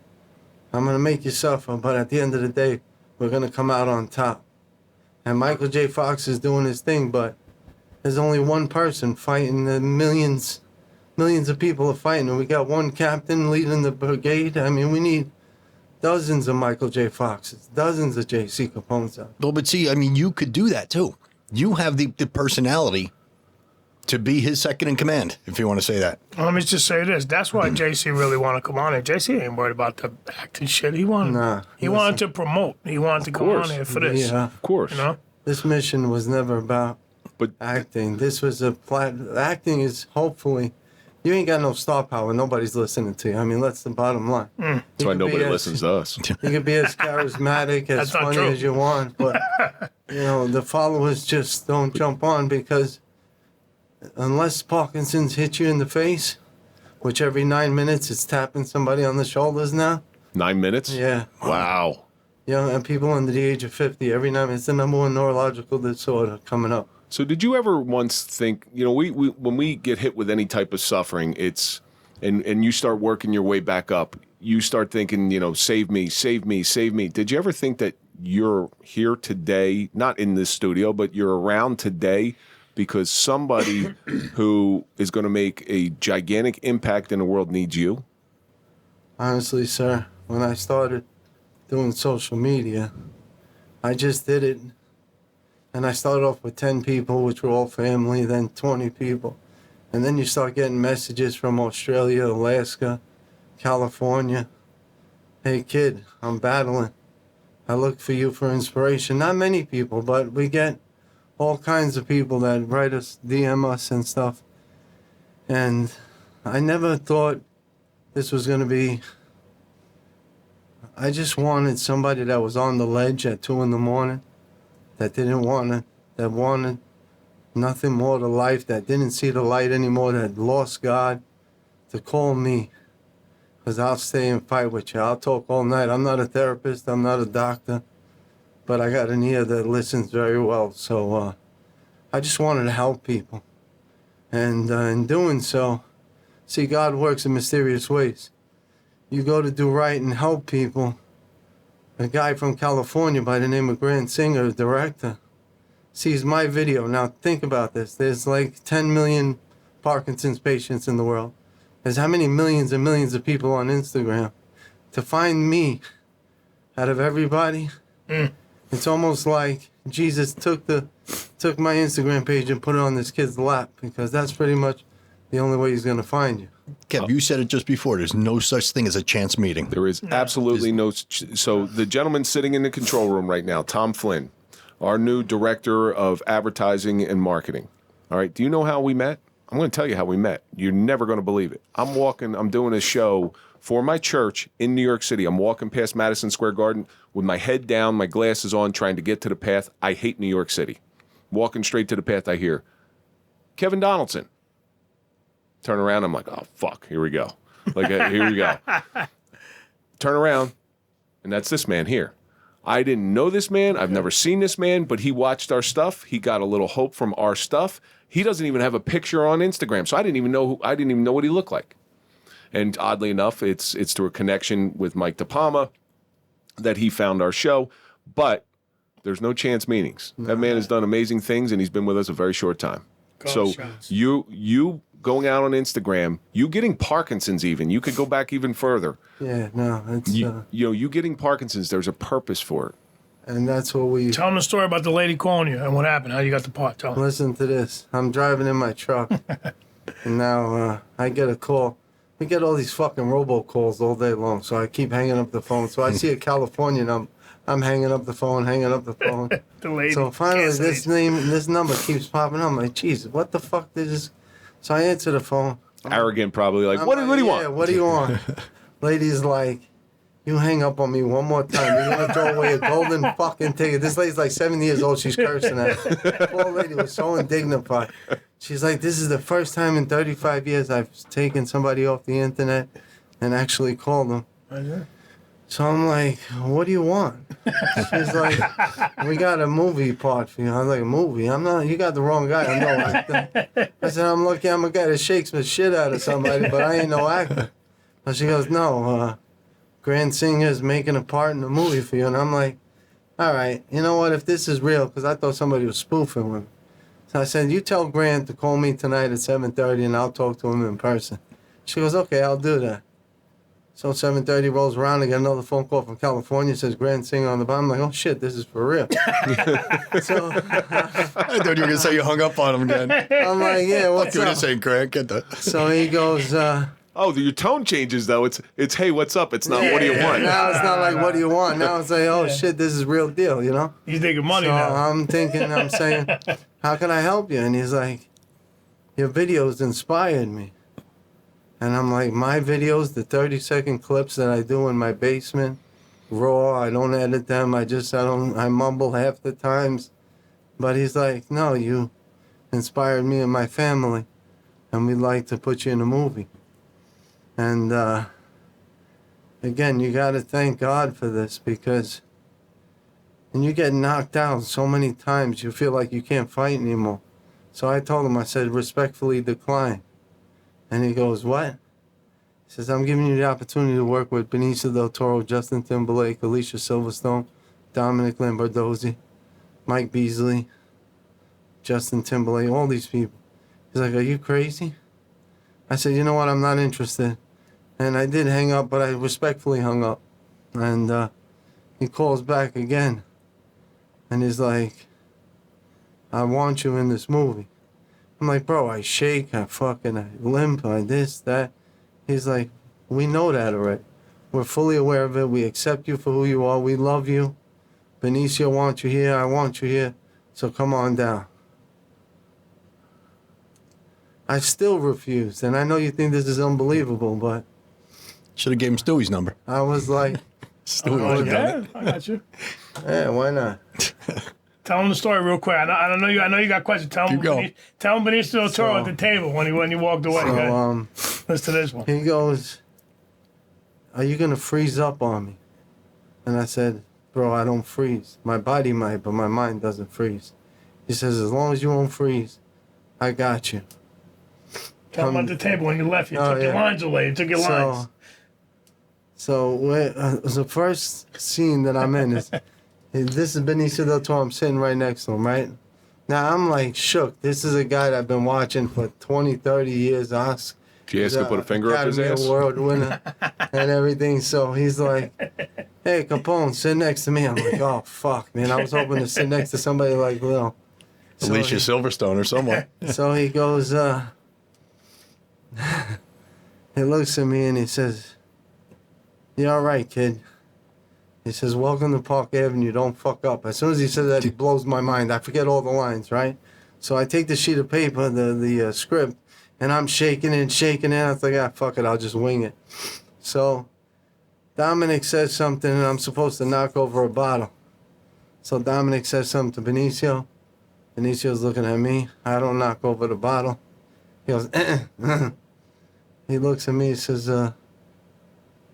I'm going to make you suffer, but at the end of the day, we're going to come out on top. And Michael J. Fox is doing his thing, but there's only one person fighting. The millions of people are fighting. And we got one captain leading the brigade. I mean, we need dozens of Michael J. Foxes, dozens of J.C. Capones out. Well, but see, I mean, you could do that too. You have the personality to be his second in command, if you want to say that. Let me just say this. That's why JC really wanted to come on here. JC ain't worried about the acting shit. He wanted to promote. He wanted to come on here for this. Yeah, Of course. This mission was never about acting. This was acting is hopefully, you ain't got no star power. Nobody's listening to you. I mean, that's the bottom line. That's why nobody listens to us. You can be as charismatic, as funny as you want, but the followers just don't jump on because unless Parkinson's hit you in the face, which every 9 minutes it's tapping somebody on the shoulders now. 9 minutes? Yeah. Wow. young and people under the age of 50 every night. It's the number one neurological disorder coming up. So did you ever once think, we when we get hit with any type of suffering, it's and you start working your way back up, you start thinking, save me, save me, save me. Did you ever think that you're here today, not in this studio, but you're around today because somebody who is going to make a gigantic impact in the world needs you? Honestly, sir, when I started doing social media, I just did it. And I started off with 10 people, which were all family, then 20 people. And then you start getting messages from Australia, Alaska, California. Hey, kid, I'm battling. I look for you for inspiration. Not many people, but we get all kinds of people that write us, DM us and stuff. And I never thought this was going to be... I just wanted somebody that was on the ledge at 2 a.m, that didn't want it, that wanted nothing more to life, that didn't see the light anymore, that lost God, to call me. Because I'll stay and fight with you. I'll talk all night. I'm not a therapist. I'm not a doctor. But I got an ear that listens very well. So I just wanted to help people. And in doing so, see, God works in mysterious ways. You go to do right and help people. A guy from California by the name of Grant Singer, a director, sees my video. Now think about this. There's like 10 million Parkinson's patients in the world. There's how many millions and millions of people on Instagram. To find me out of everybody, it's almost like Jesus took my Instagram page and put it on this kid's lap, because that's pretty much the only way he's going to find you. Kev, you said it just before. There's no such thing as a chance meeting. There is absolutely no. So the gentleman sitting in the control room right now, Tom Flynn, our new director of advertising and marketing. All right. Do you know how we met? I'm going to tell you how we met. You're never going to believe it. I'm doing a show for my church in New York City. I'm walking past Madison Square Garden with my head down, my glasses on, trying to get to the path. I hate New York City. Walking straight to the path, I hear Kevin Donaldson. Turn around, I'm like, oh, fuck, here we go. Here we go. Turn around, and that's this man here. I didn't know this man. I've never seen this man, but he watched our stuff. He got a little hope from our stuff. He doesn't even have a picture on Instagram, so I didn't even know what he looked like. And oddly enough, it's through a connection with Mike DePalma that he found our show. But there's no chance meetings. That man has done amazing things, and he's been with us a very short time. So you going out on Instagram, you getting Parkinson's even. You could go back even further. Yeah, no, it's... you getting Parkinson's, there's a purpose for it. And that's what we... Tell them the story about the lady calling you and what happened, how you got the part. Tell them. Listen to this. I'm driving in my truck, and now I get a call. We get all these fucking robocalls all day long, so I keep hanging up the phone. So I see a California number. I'm hanging up the phone. The lady. So finally, this number keeps popping up. I'm like, Jesus, what the fuck is this? So I answer the phone. Arrogant, probably. What do you want? Yeah, what do you want? Lady's like, you hang up on me one more time, you're going to throw away a golden fucking ticket. This lady's like 70 years old. She's cursing at me. Poor lady was so indignified. She's like, this is the first time in 35 years I've taken somebody off the internet and actually called them. So I'm like, what do you want? She's like, we got a movie part for you. I'm like, a movie? You got the wrong guy. I'm no actor. I said, I'm lucky I'm a guy that shakes the shit out of somebody, but I ain't no actor. And she goes, no, Grant Singer's making a part in the movie for you. And I'm like, all right, you know what, if this is real, because I thought somebody was spoofing with me. So I said, you tell Grant to call me tonight at 7:30 and I'll talk to him in person. She goes, okay, I'll do that. So 7:30 rolls around, I get another phone call from California, says Grant Singer on the bottom. I'm like, oh shit, this is for real. So I thought you were going to say you hung up on him again. I'm like, yeah, what's Fuck you up? to say, Grant, get that. So he goes, Oh, your tone changes though. It's hey, what's up? It's not what do you want? now it's not like what do you want? Now it's like, oh shit, this is real deal, you know? He's thinking money So now. I'm saying, how can I help you? And he's like, your videos inspired me. And I'm like, my videos, the 30-second clips that I do in my basement, raw, I don't edit them, I mumble half the times. But he's like, no, you inspired me and my family, and we'd like to put you in a movie. And again, you got to thank God for this, because and you get knocked out so many times, you feel like you can't fight anymore. So I told him, I said, respectfully decline. And he goes, what? He says, I'm giving you the opportunity to work with Benicio del Toro, Justin Timberlake, Alicia Silverstone, Dominic Lombardozzi, Mike Beasley, Justin Timberlake, all these people. He's like, are you crazy? I said, you know what, I'm not interested. And I did hang up, but I respectfully hung up. And he calls back again. And he's like, I want you in this movie. I'm like, bro, I shake, I limp, I this, that. He's like, we know that already. We're fully aware of it. We accept you for who you are. We love you. Benicio wants you here. I want you here. So come on down. I still refused. And I know you think this is unbelievable, but Should have gave him Stewie's number. I was like, Stewie would have done it. I got you. yeah, why not? Tell him the story real quick. I know you got questions. Tell him Benicio del Toro at the table when he walked away. So, Listen to this one. he goes, are you going to freeze up on me? And I said, bro, I don't freeze. My body might, but my mind doesn't freeze. He says, as long as you won't freeze, I got you. Tell him at the table when you left. You Oh, took your yeah. lines away. You took your lines. So the first scene that I'm in is, this is Benicio del Toro. I'm sitting right next to him, right? Now, I'm like shook. This is a guy that I've been watching for 20, 30 years. Oscar. Did you ask him to put a finger up his Academy ass? Award winner and everything. So he's like, hey, Capone, sit next to me. I'm like, oh, fuck, man. I was hoping to sit next to somebody like Lil. So Alicia Silverstone or someone. So he goes, he looks at me and he says, you all right, kid? He says, welcome to Park Avenue, don't fuck up. As soon as he says that, he blows my mind. I forget all the lines, right? So I take the sheet of paper, the script, and I'm shaking it. I was like, ah, fuck it, I'll just wing it. So Dominic says something, and I'm supposed to knock over a bottle. So Dominic says something to Benicio. Benicio's looking at me. I don't knock over the bottle. He goes, He looks at me, he says,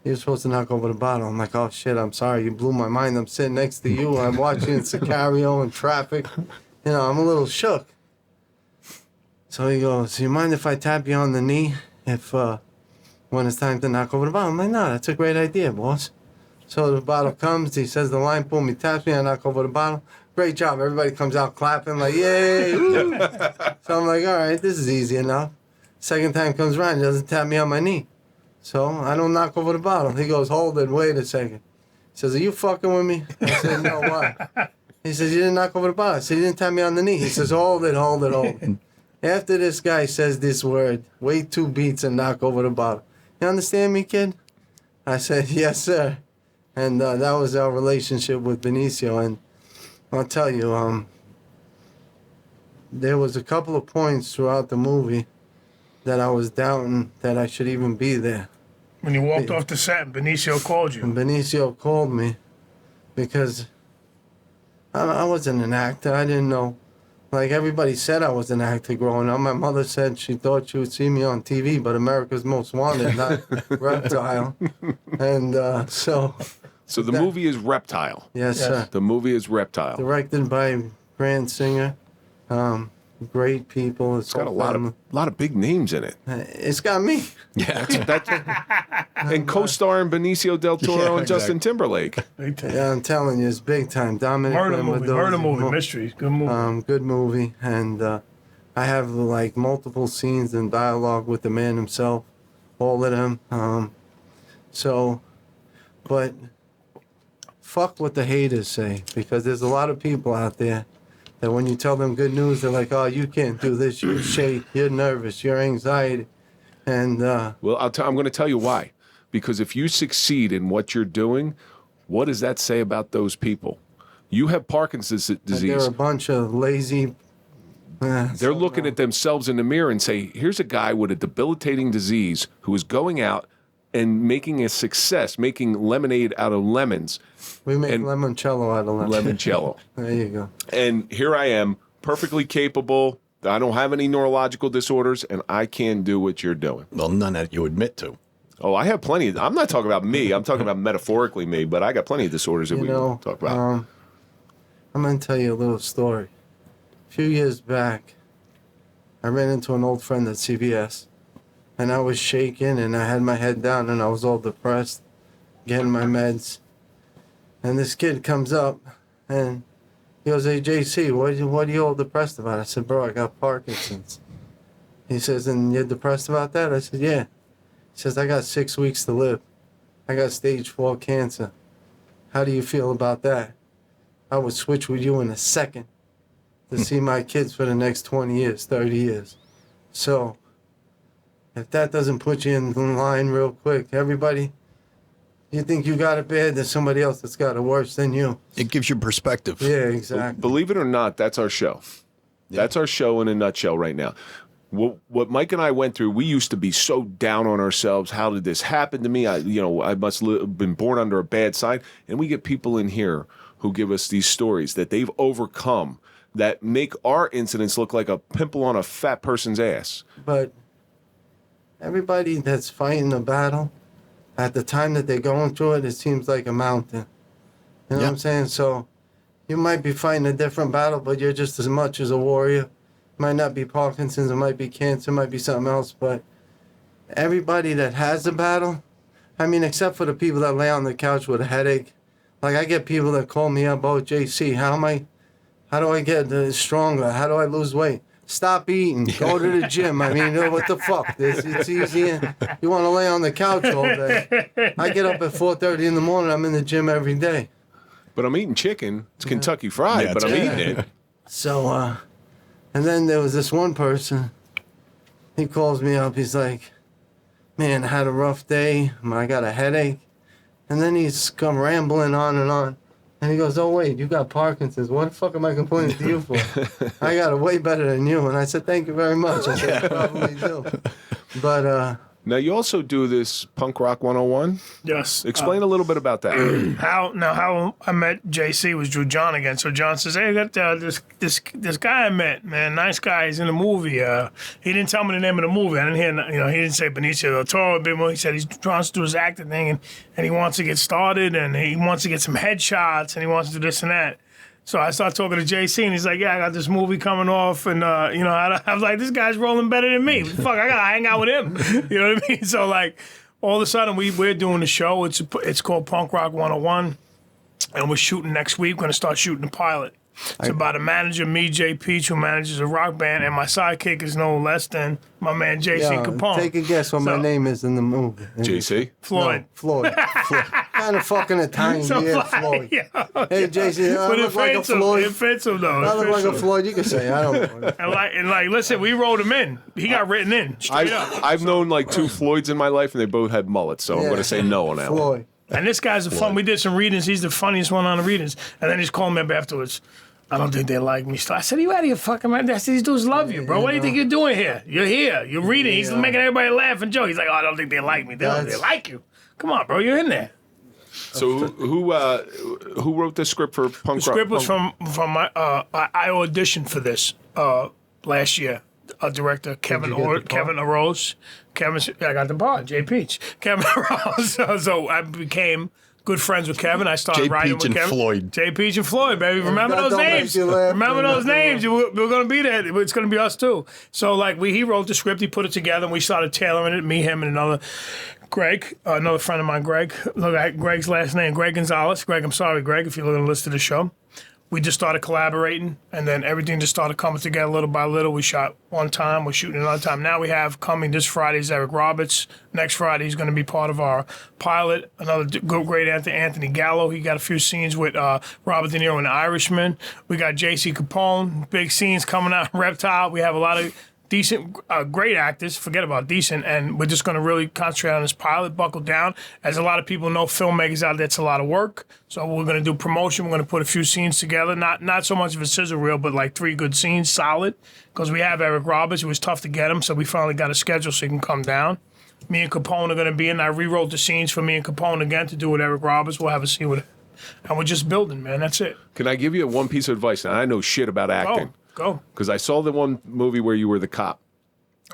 you're supposed to knock over the bottle. I'm like, oh shit, I'm sorry, you blew my mind. I'm sitting next to you. I'm watching Sicario in traffic. You know, I'm a little shook. So he goes, do you mind if I tap you on the knee when it's time to knock over the bottle? I'm like, no, that's a great idea, boss. So the bottle comes, he says the line, boom, he taps me, I knock over the bottle. Great job. Everybody comes out clapping like, yay. Woo. So I'm like, all right, this is easy enough. Second time comes around, he doesn't tap me on my knee. So I don't knock over the bottle. He goes, hold it, wait a second. He says, are you fucking with me? I said, no, why? He says, you didn't knock over the bottle. I said, you didn't tap me on the knee. He says, hold it. After this guy says this word, wait 2 beats and knock over the bottle. You understand me, kid? I said, yes, sir. And that was our relationship with Benicio. And I'll tell you, there was a couple of points throughout the movie that I was doubting that I should even be there. When you walked off the set, Benicio called you. And Benicio called me because I wasn't an actor. I didn't know. Like everybody said I was an actor growing up. My mother said she thought she would see me on TV, but America's Most Wanted, not Reptile. And so the movie is Reptile. Yes, sir. The movie is Reptile. Directed by Grant Singer. Great people. It's got a lot of big names in it. It's got me. Yeah, and co-starring Benicio del Toro and Justin Timberlake. Yeah, I'm telling you, it's big time. Dominic Murder movie, mystery, good movie. Good movie, and I have like multiple scenes and dialogue with the man himself, all of them. But fuck what the haters say, because there's a lot of people out there that when you tell them good news, they're like, oh, you can't do this, you shake, you're nervous, you're anxiety. And well, I'm going to tell you why. Because if you succeed in what you're doing, what does that say about those people? You have Parkinson's disease. they're a bunch of lazy. They're looking at themselves in the mirror and say, here's a guy with a debilitating disease who is going out and making a success, making lemonade out of lemons. We make limoncello out of lemon. Limoncello. There you go. And here I am, perfectly capable. I don't have any neurological disorders, and I can do what you're doing. Well, none that you admit to. Oh, I have plenty. I'm not talking about me. I'm talking about metaphorically me, but I got plenty of disorders that we can talk about. I'm going to tell you a little story. A few years back, I ran into an old friend at CVS, and I was shaking, and I had my head down, and I was all depressed, getting my meds. And this kid comes up, and he goes, "Hey, JC, what are you all depressed about?" I said, "Bro, I got Parkinson's." He says, "And you're depressed about that?" I said, "Yeah." He says, "I got 6 weeks to live. I got stage 4 cancer. How do you feel about that? I would switch with you in a second to see my kids for the next 20 years, 30 years. So if that doesn't put you in line real quick, everybody, you think you got it bad, there's somebody else that's got it worse than you." It gives you perspective. Yeah, exactly. Believe it or not, that's our show. That's our show in a nutshell right now. What Mike and I went through, we used to be so down on ourselves. How did this happen to me? I must have been born under a bad sign. And we get people in here who give us these stories that they've overcome that make our incidents look like a pimple on a fat person's ass. But everybody that's fighting a battle, at the time that they're going through it, it seems like a mountain. You know what I'm saying? So you might be fighting a different battle, but you're just as much as a warrior. Might not be Parkinson's, it might be cancer, it might be something else, but everybody that has a battle, I mean, except for the people that lay on the couch with a headache. Like, I get people that call me up, "Oh, JC, how do I get stronger? How do I lose weight?" Stop eating. Go to the gym. I mean, what the fuck? It's easy. You want to lay on the couch all day. I get up at 4:30 in the morning. I'm in the gym every day. But I'm eating chicken. It's Kentucky Fried, but I'm eating it. So, and then there was this one person. He calls me up. He's like, "Man, I had a rough day. I got a headache." And then he's come rambling on and on. And he goes, "Oh, wait, you got Parkinson's. What the fuck am I complaining to you for? I got it way better than you." And I said, "Thank you very much." I said, "I probably do." But, now, you also do this Punk Rock 101? Yes. Explain a little bit about that. How I met JC was Drew John again. So John says, "Hey, I got this guy I met, man, nice guy. He's in the movie. He didn't tell me the name of the movie. I didn't hear, he didn't say Benicio del Toro a bit more. He said he's trying to do his acting thing, and he wants to get started, and he wants to get some headshots, and he wants to do this and that." So I start talking to JC, and he's like, "Yeah, I got this movie coming off," and I was like, "This guy's rolling better than me. Fuck, I gotta hang out with him." You know what I mean? So like, all of a sudden we're doing the show. It's called Punk Rock 101, and we're shooting next week. We're gonna start shooting the pilot. It's about a manager, me, Jay Peach, who manages a rock band, and my sidekick is no less than my man JC Capone. Take a guess what my name is in the movie. JC? Floyd. No, Floyd. Kind of fucking Italian, Floyd. Yeah. Hey, JC, I But look like a Floyd. It fits him though. I look like a Floyd. You can say I don't know. And like, listen, we wrote him in. He got written in straight up. I've known like 2 Floyds in my life, and they both had mullets, so I'm going to say no on that one. Floyd. And this guy's fun. We did some readings. He's the funniest one on the readings. And then he's calling me up afterwards. "I don't think they like me." I said, "You out of your fucking mind? These dudes love you, bro. What do you think you're doing here? You're here. You're reading. He's making everybody laugh and joke." He's like, "Oh, I don't think they like me. They like you. Come on, bro. You're in there." So who wrote the script for Punk Rock? The script was from my. I auditioned for this last year. Director Kevin Arose. I got the part. Jay Peach. Kevin Arose. So I became good friends with Kevin. I started writing with Kevin. Floyd. Jay Peach and Floyd, baby. Remember those names. Remember those names. We're going to be there. It's going to be us too. So like he wrote the script. He put it together, and we started tailoring it. Me, him, and another Greg, another friend of mine, Greg. Look at Greg's last name, Greg Gonzalez. Greg, I'm sorry, Greg, if you're going to listen to the show. We just started collaborating, and then everything just started coming together little by little. We shot one time, we're shooting another time. Now we have coming this Friday is Eric Roberts. Next Friday he's going to be part of our pilot. Another great Anthony Gallo. He got a few scenes with Robert De Niro and The Irishman. We got JC Capone, big scenes coming out in Reptile. We have a lot of decent, great actors, forget about decent, and we're just going to really concentrate on this pilot, buckle down. As a lot of people know, filmmakers out there, it's a lot of work. So we're going to do promotion. We're going to put a few scenes together, not so much of a sizzle reel, but like 3 good scenes, solid, because we have Eric Roberts. It was tough to get him, so we finally got a schedule so he can come down. Me and Capone are going to be in. I rewrote the scenes for me and Capone again to do with Eric Roberts. We'll have a scene with him. And we're just building, man. That's it. Can I give you one piece of advice? And I know shit about acting. Go. Because I saw the one movie where you were the cop.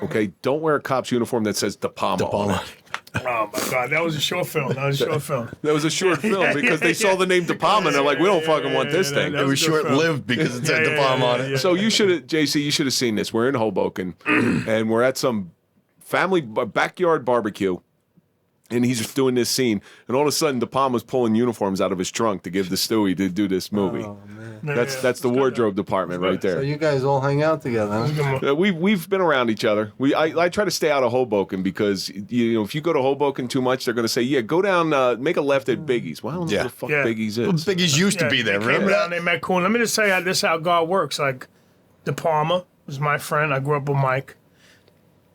Okay, don't wear a cop's uniform that says De Palma on it. Oh my God, that was a short film. That was a short film. That was a short film because they saw the name De Palma and they're like, we don't fucking want this thing. It was short-lived because it said De Palma on it. So you should have, JC, you should have seen this. We're in Hoboken and we're at some family backyard barbecue. And he's just doing this scene, and all of a sudden, De Palma's pulling uniforms out of his trunk to give to Stewie to do this movie. Oh, man. That's the wardrobe department right So there. you guys all hang out together, huh? We've been around each other. I try to stay out of Hoboken because if you go to Hoboken too much, they're going to say, yeah, go down, make a left at Biggie's. Well, I don't know what the fuck Biggie's is. Well, Biggie's used to be there. They Remember came that? down, they met Cool. Let me just tell you this is how God works. Like, De Palma was my friend. I grew up with Mike.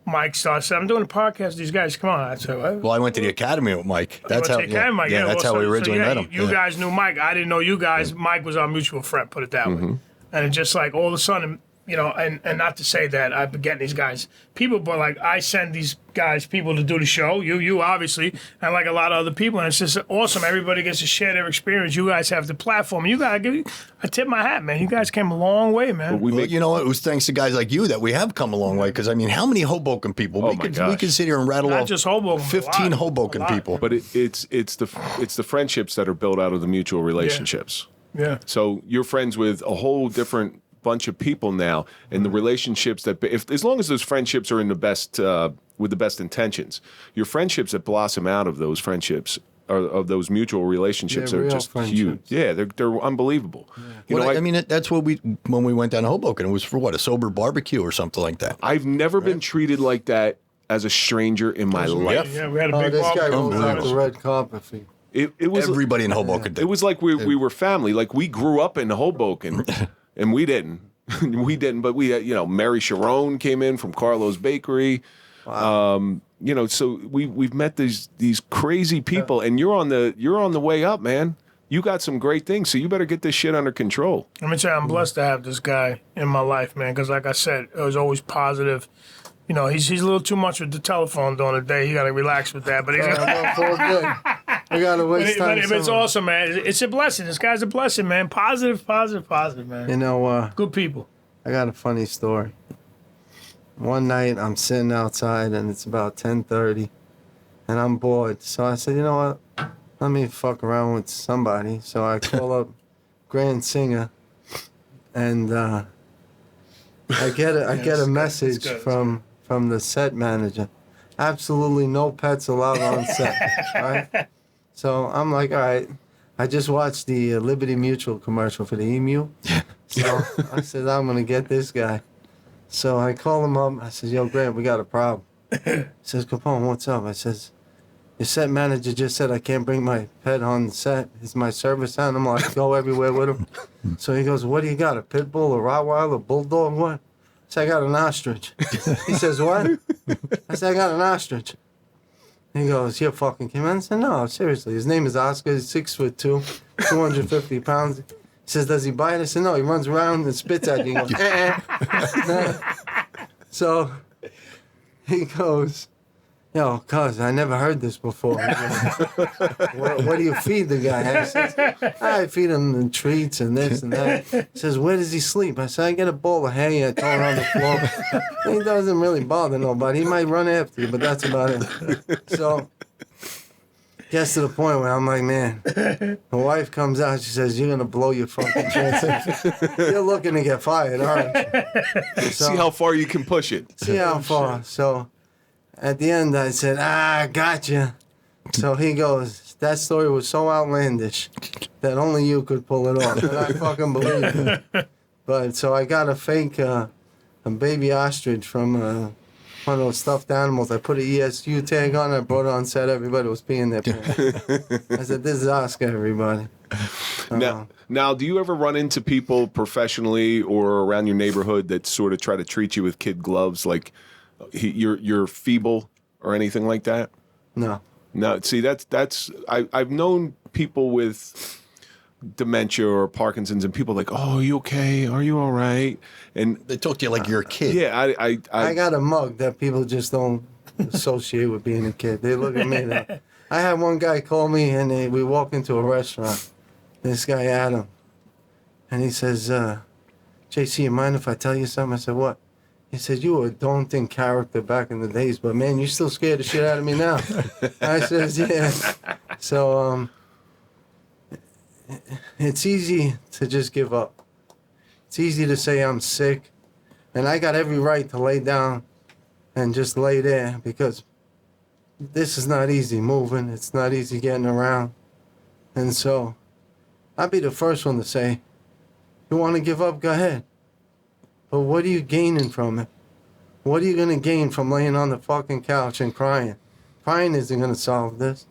Mike started saying, I'm doing a podcast with these guys. Come on. I said, what? Well, I went to the academy with Mike. That's how. Mike. That's how we originally met him. You guys knew Mike. I didn't know you guys. Mike was our mutual friend. Put it that way. And it just like all of a sudden, and not to say that I've been getting these guys people, but like I send these guys people to do the show. You obviously, and like a lot of other people, and it's just awesome. Everybody gets to share their experience. You guys have the platform. You gotta give. I tip my hat, man. You guys came a long way, man. Well, you know what? It was thanks to guys like you that we have come a long way. Because I mean, how many Hoboken people? Oh we could sit here and rattle Not off just Hoboken, 15 a lot. Hoboken people. But it's the friendships that are built out of the mutual relationships. Yeah. So you're friends with a whole different bunch of people now, and the relationships that, as long as those friendships are in the best, with the best intentions, your friendships that blossom out of those friendships, or of those mutual relationships, Yeah, are real just friendships. huge. Yeah, they're unbelievable. You know, I mean, that's what when we went down to Hoboken, it was for what, a sober barbecue or something like that. I've never been treated like that as a stranger in my life. Yeah, we had a big This guy barbecue. rolls out the red carpet for you. It was Everybody in Hoboken did. It was like we were family. Like we grew up in Hoboken, and we didn't. We didn't, but we had, Mary Sharon came in from Carlo's Bakery. Wow. So we've met these crazy people, and you're on the way up, man. You got some great things, so you better get this shit under control. Let me tell you, I'm blessed to have this guy in my life, man, because like I said, it was always positive. He's a little too much with the telephone during the day. He got to relax with that. But he's We got to waste time. but it's awesome, man. It's a blessing. This guy's a blessing, man. Positive, man. Good people. I got a funny story. One night I'm sitting outside and it's about 10:30 and I'm bored. So I said, you know what? Let me fuck around with somebody. So I call up Grand Singer and I get a message from the set manager. Absolutely no pets allowed on set. Right? So I'm like, all right. I just watched the Liberty Mutual commercial for the emu. So I said, I'm going to get this guy. So I call him up. I said, yo, Grant, we got a problem. He says, Capone, what's up? I says, your set manager just said I can't bring my pet on the set. He's my service animal. I go everywhere with him. So he goes, what do you got, a pit bull, a Rottweiler, a bulldog, what? I said, I got an ostrich. He says, what? I said, I got an ostrich. He goes, you're fucking kidding me. I said, no, seriously. His name is Oscar. He's 6'2", 250 pounds. He says, does he bite? I said, no, he runs around and spits at you. He goes, So he goes, yo, cuz, I never heard this before. What do you feed the guy? I said, I feed him treats and this and that. He says, where does he sleep? I said, I get a bowl of hay, I throw it on the floor. He doesn't really bother nobody. He might run after you, but that's about it. So gets to the point where I'm like, man, my wife comes out, she says, you're going to blow your fucking chances. You're looking to get fired, aren't you? So, See how far you can push it. see how far. So at the end, I said, gotcha. So he goes, that story was so outlandish that only you could pull it off. And I fucking believe it. But so I got a fake a baby ostrich from one of those stuffed animals. I put an ESU tag on it. I brought it on set. Everybody was peeing their pants. I said, this is Oscar, everybody. Now, do you ever run into people professionally or around your neighborhood that sort of try to treat you with kid gloves, like you're feeble or anything like that? No. No, see, I've known people with dementia or Parkinson's, and people are like, oh, are you okay? Are you all right? And They talk to you like you're a kid. yeah, I got a mug that people just don't associate with being a kid. They look at me now. I had one guy call me, and we walk into a restaurant. This guy, Adam, and he says, JC, you mind if I tell you something? I said, what? He said, "You were a daunting character back in the days, but man, you still scared the shit out of me now." I says, "Yeah." So it's easy to just give up. It's easy to say I'm sick, and I got every right to lay down and just lay there because this is not easy moving. It's not easy getting around, and so I'll be the first one to say, "You want to give up? Go ahead." But what are you gaining from it? What are you going to gain from laying on the fucking couch and crying? Crying isn't going to solve this.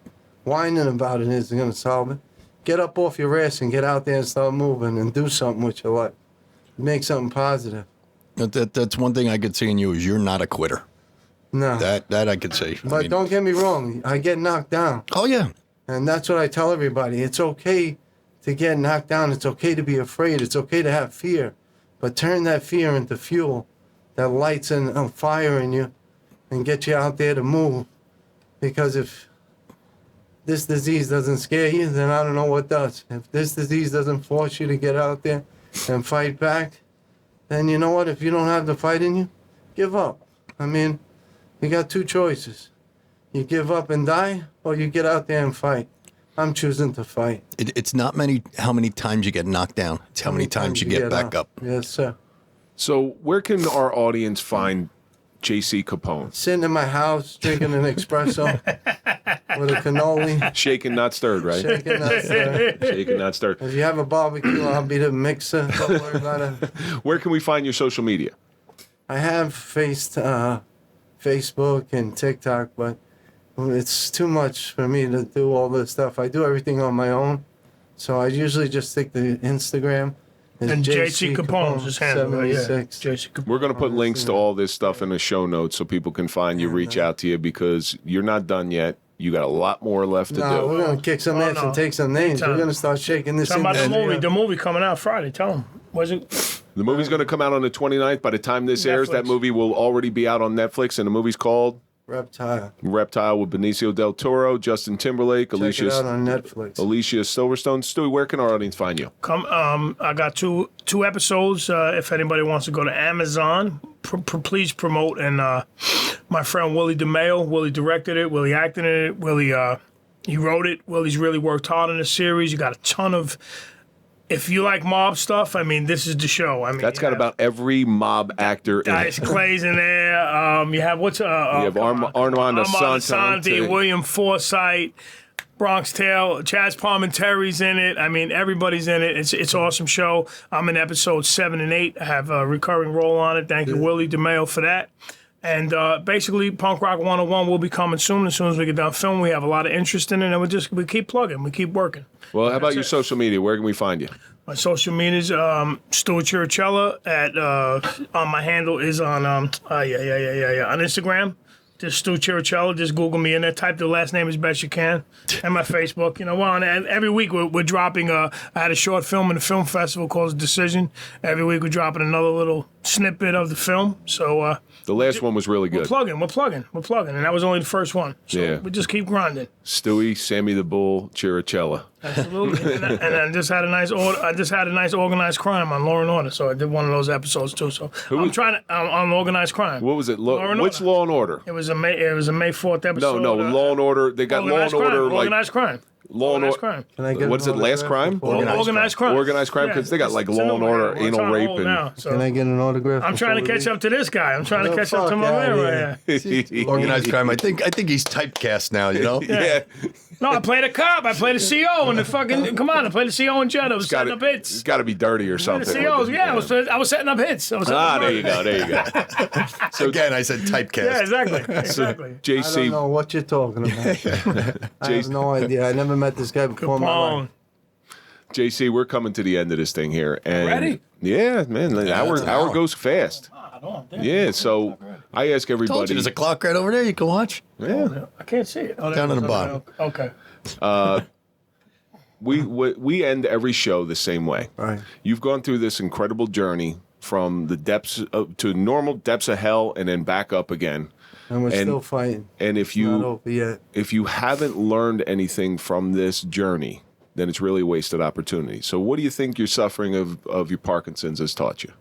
Whining about it isn't going to solve it. Get up off your ass and get out there and start moving and do something with your life. Make something positive. That's one thing I could see in you is you're not a quitter. No. That I could see. But don't get me wrong. I get knocked down. Oh, yeah. And that's what I tell everybody. It's okay to get knocked down. It's okay to be afraid. It's okay to have fear. But turn that fear into fuel that lights a fire in you and get you out there to move. Because if this disease doesn't scare you, then I don't know what does. If this disease doesn't force you to get out there and fight back, then you know what? If you don't have the fight in you, give up. I mean, you got two choices. You give up and die, or you get out there and fight. I'm choosing to fight. It's not how many times you get knocked down. It's how many times you get back up. Yes, sir. So where can our audience find J.C. Capone? Sitting in my house, drinking an espresso with a cannoli. Shaken, not stirred, right? Shaking, not stirred. Shaken, not stirred. If you have a barbecue, I'll be the mixer. Don't worry about it. Where can we find your social media? I have faced Facebook and TikTok, but it's too much for me to do all this stuff. I do everything on my own, so I usually just stick to Instagram. It's And JC Capone's his handle, right? Yeah. 76. JC Capone. We're going to put links to all this stuff in the show notes so people can find you, reach out to you, because you're not done yet. You got a lot more left to No, do. we're gonna kick some ass and take some names. Anytime. We're gonna start shaking this. Talking about the industry movie. up. The movie coming out Friday. Tell him. Was it? The movie's going to come out on the 29th. By the time this airs, that Netflix. movie will already be out on Netflix, and the movie's called Reptile. Reptile with Benicio del Toro, Justin Timberlake, Check it out on Netflix. Alicia Silverstone. Stewie, where can our audience find you? Come. I got two episodes. If anybody wants to go to Amazon, please promote. And my friend Willie DeMeo. Willie directed it. Willie acted in it. Willie he wrote it. Willie's really worked hard on the series. You got a ton of. If you like mob stuff, I mean, this is the show. I mean, That's got about every mob actor in Dice it. Clay's in there. You have what's You have Armand Asante. William Forsythe, Bronx Tale, Chaz Parmenteri's in it. I mean, everybody's in it. It's an awesome show. I'm in episode 7 and 8. I have a recurring role on it. Thank you, Willie DeMeo, for that. And basically, Punk Rock 101 will be coming soon. As soon as we get done filming, we have a lot of interest in it, and we keep plugging, we keep working. Well, how about your social media? Where can we find you? My social media's Stuart Chiricella at on my handle is on on Instagram. Just Stu Chiricella. Just Google me in there. Type the last name as best you can. And my Facebook. You know, and every week we're dropping. I had a short film in the film festival called Decision. Every week we're dropping another little snippet of the film. So The last one was really good. we're plugging, and that was only the first one. So Yeah. we just keep grinding. Stewie, Sammy the Bull, Chiricella. Absolutely. and I just had a nice organized crime on Law and Order. So I did one of those episodes too. So I'm trying to on organized crime. What was it? and Which Order. Law and Order? It was a May 4th episode. No, Law and Order. They got Law and Order like organized crime. Law and Organized Order. crime. Can I get What is an it? Last autograph Crime? before- Organized crime. Organized crime, 'cause they got, like, it's Law a and new Order, one. It's anal on rape hold and- now, so Can I get an autograph? I'm trying to before we catch leave? up to this guy. I'm trying to Oh, catch up to fuck my man outta right here. Organized crime. I think he's typecast now. You know. Yeah. No, I played a cop. I played a CO in the fucking. Come on, I played a CO in Jeddah. I was setting up hits. It's got to be dirty or The something. COs, yeah, I was setting up hits. I was setting up There you murders. go. There you go. So, Again, I said typecast. Yeah, exactly. I don't JC, know what you're talking about. I have no idea. I never met this guy before in my life. Capone. JC, we're coming to the end of this thing here. And Already? Yeah, man. The hour goes fast. Damn. Yeah, so I ask Told you everybody. there's a clock right over there. You can watch. Yeah. I can't see it. Oh, Down there at it the is. bottom. Okay. We end every show the same way. Right. You've gone through this incredible journey from the depths to normal depths of hell and then back up again. And we're still fighting. And if Not you over yet. haven't learned anything from this journey, then it's really a wasted opportunity. So what do you think your suffering of your Parkinson's has taught you?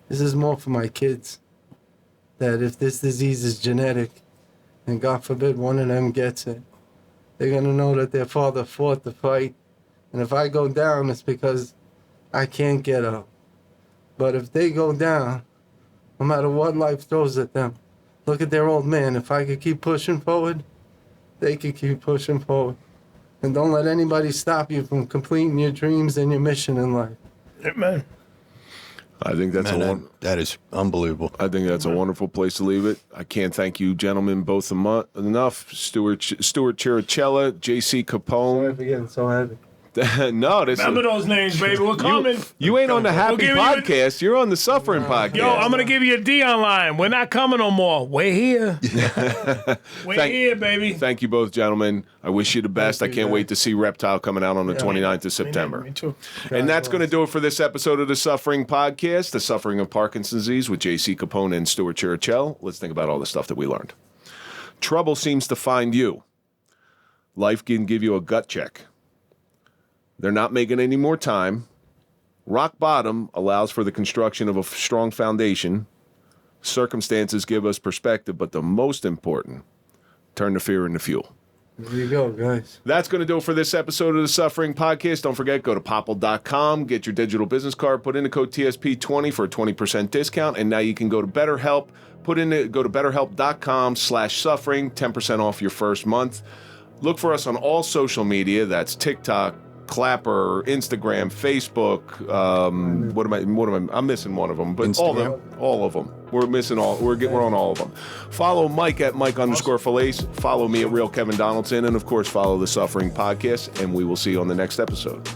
This is more for my kids. That if this disease is genetic, and God forbid one of them gets it, they're going to know that their father fought the fight. And if I go down, it's because I can't get up. But if they go down, no matter what life throws at them, look at their old man. If I could keep pushing forward, they could keep pushing forward. And don't let anybody stop you from completing your dreams and your mission in life. Amen. I think that's that is unbelievable. I think that's a wonderful place to leave it. I can't thank you, gentlemen, both enough. Stuart Chiricella, J.C. Capone. Sorry for getting so heavy. No, this Remember those names, baby. We're coming. You ain't on the Happy give you Podcast. You're on the Suffering Podcast. Yo, I'm going to give you a Dion line. We're not coming no more. We're here. We're here, baby. Thank you both, gentlemen. I wish you the best. I can't wait to see Reptile coming out on the 29th of September. Me too. And that's going to do it for this episode of the Suffering Podcast, The Suffering of Parkinson's Disease with J.C. Capone and Stuart Chiricella. Let's think about all the stuff that we learned. Trouble seems to find you. Life can give you a gut check. They're not making any more time. Rock bottom allows for the construction of a strong foundation. Circumstances give us perspective, but the most important, turn the fear into fuel. There you go, guys. That's going to do it for this episode of the Suffering Podcast. Don't forget, go to popple.com, get your digital business card, put in the code TSP20 for a 20% discount, and now you can go to BetterHelp, go to betterhelp.com/suffering, 10% off your first month. Look for us on all social media. That's TikTok, Clapper, Instagram, Facebook. What am I? I'm missing one of them, but Instagram. all of them. We're missing all. We're on all of them. Follow Mike at Mike_Failace. Follow me at Real Kevin Donaldson, and of course, follow the Suffering Podcast. And we will see you on the next episode.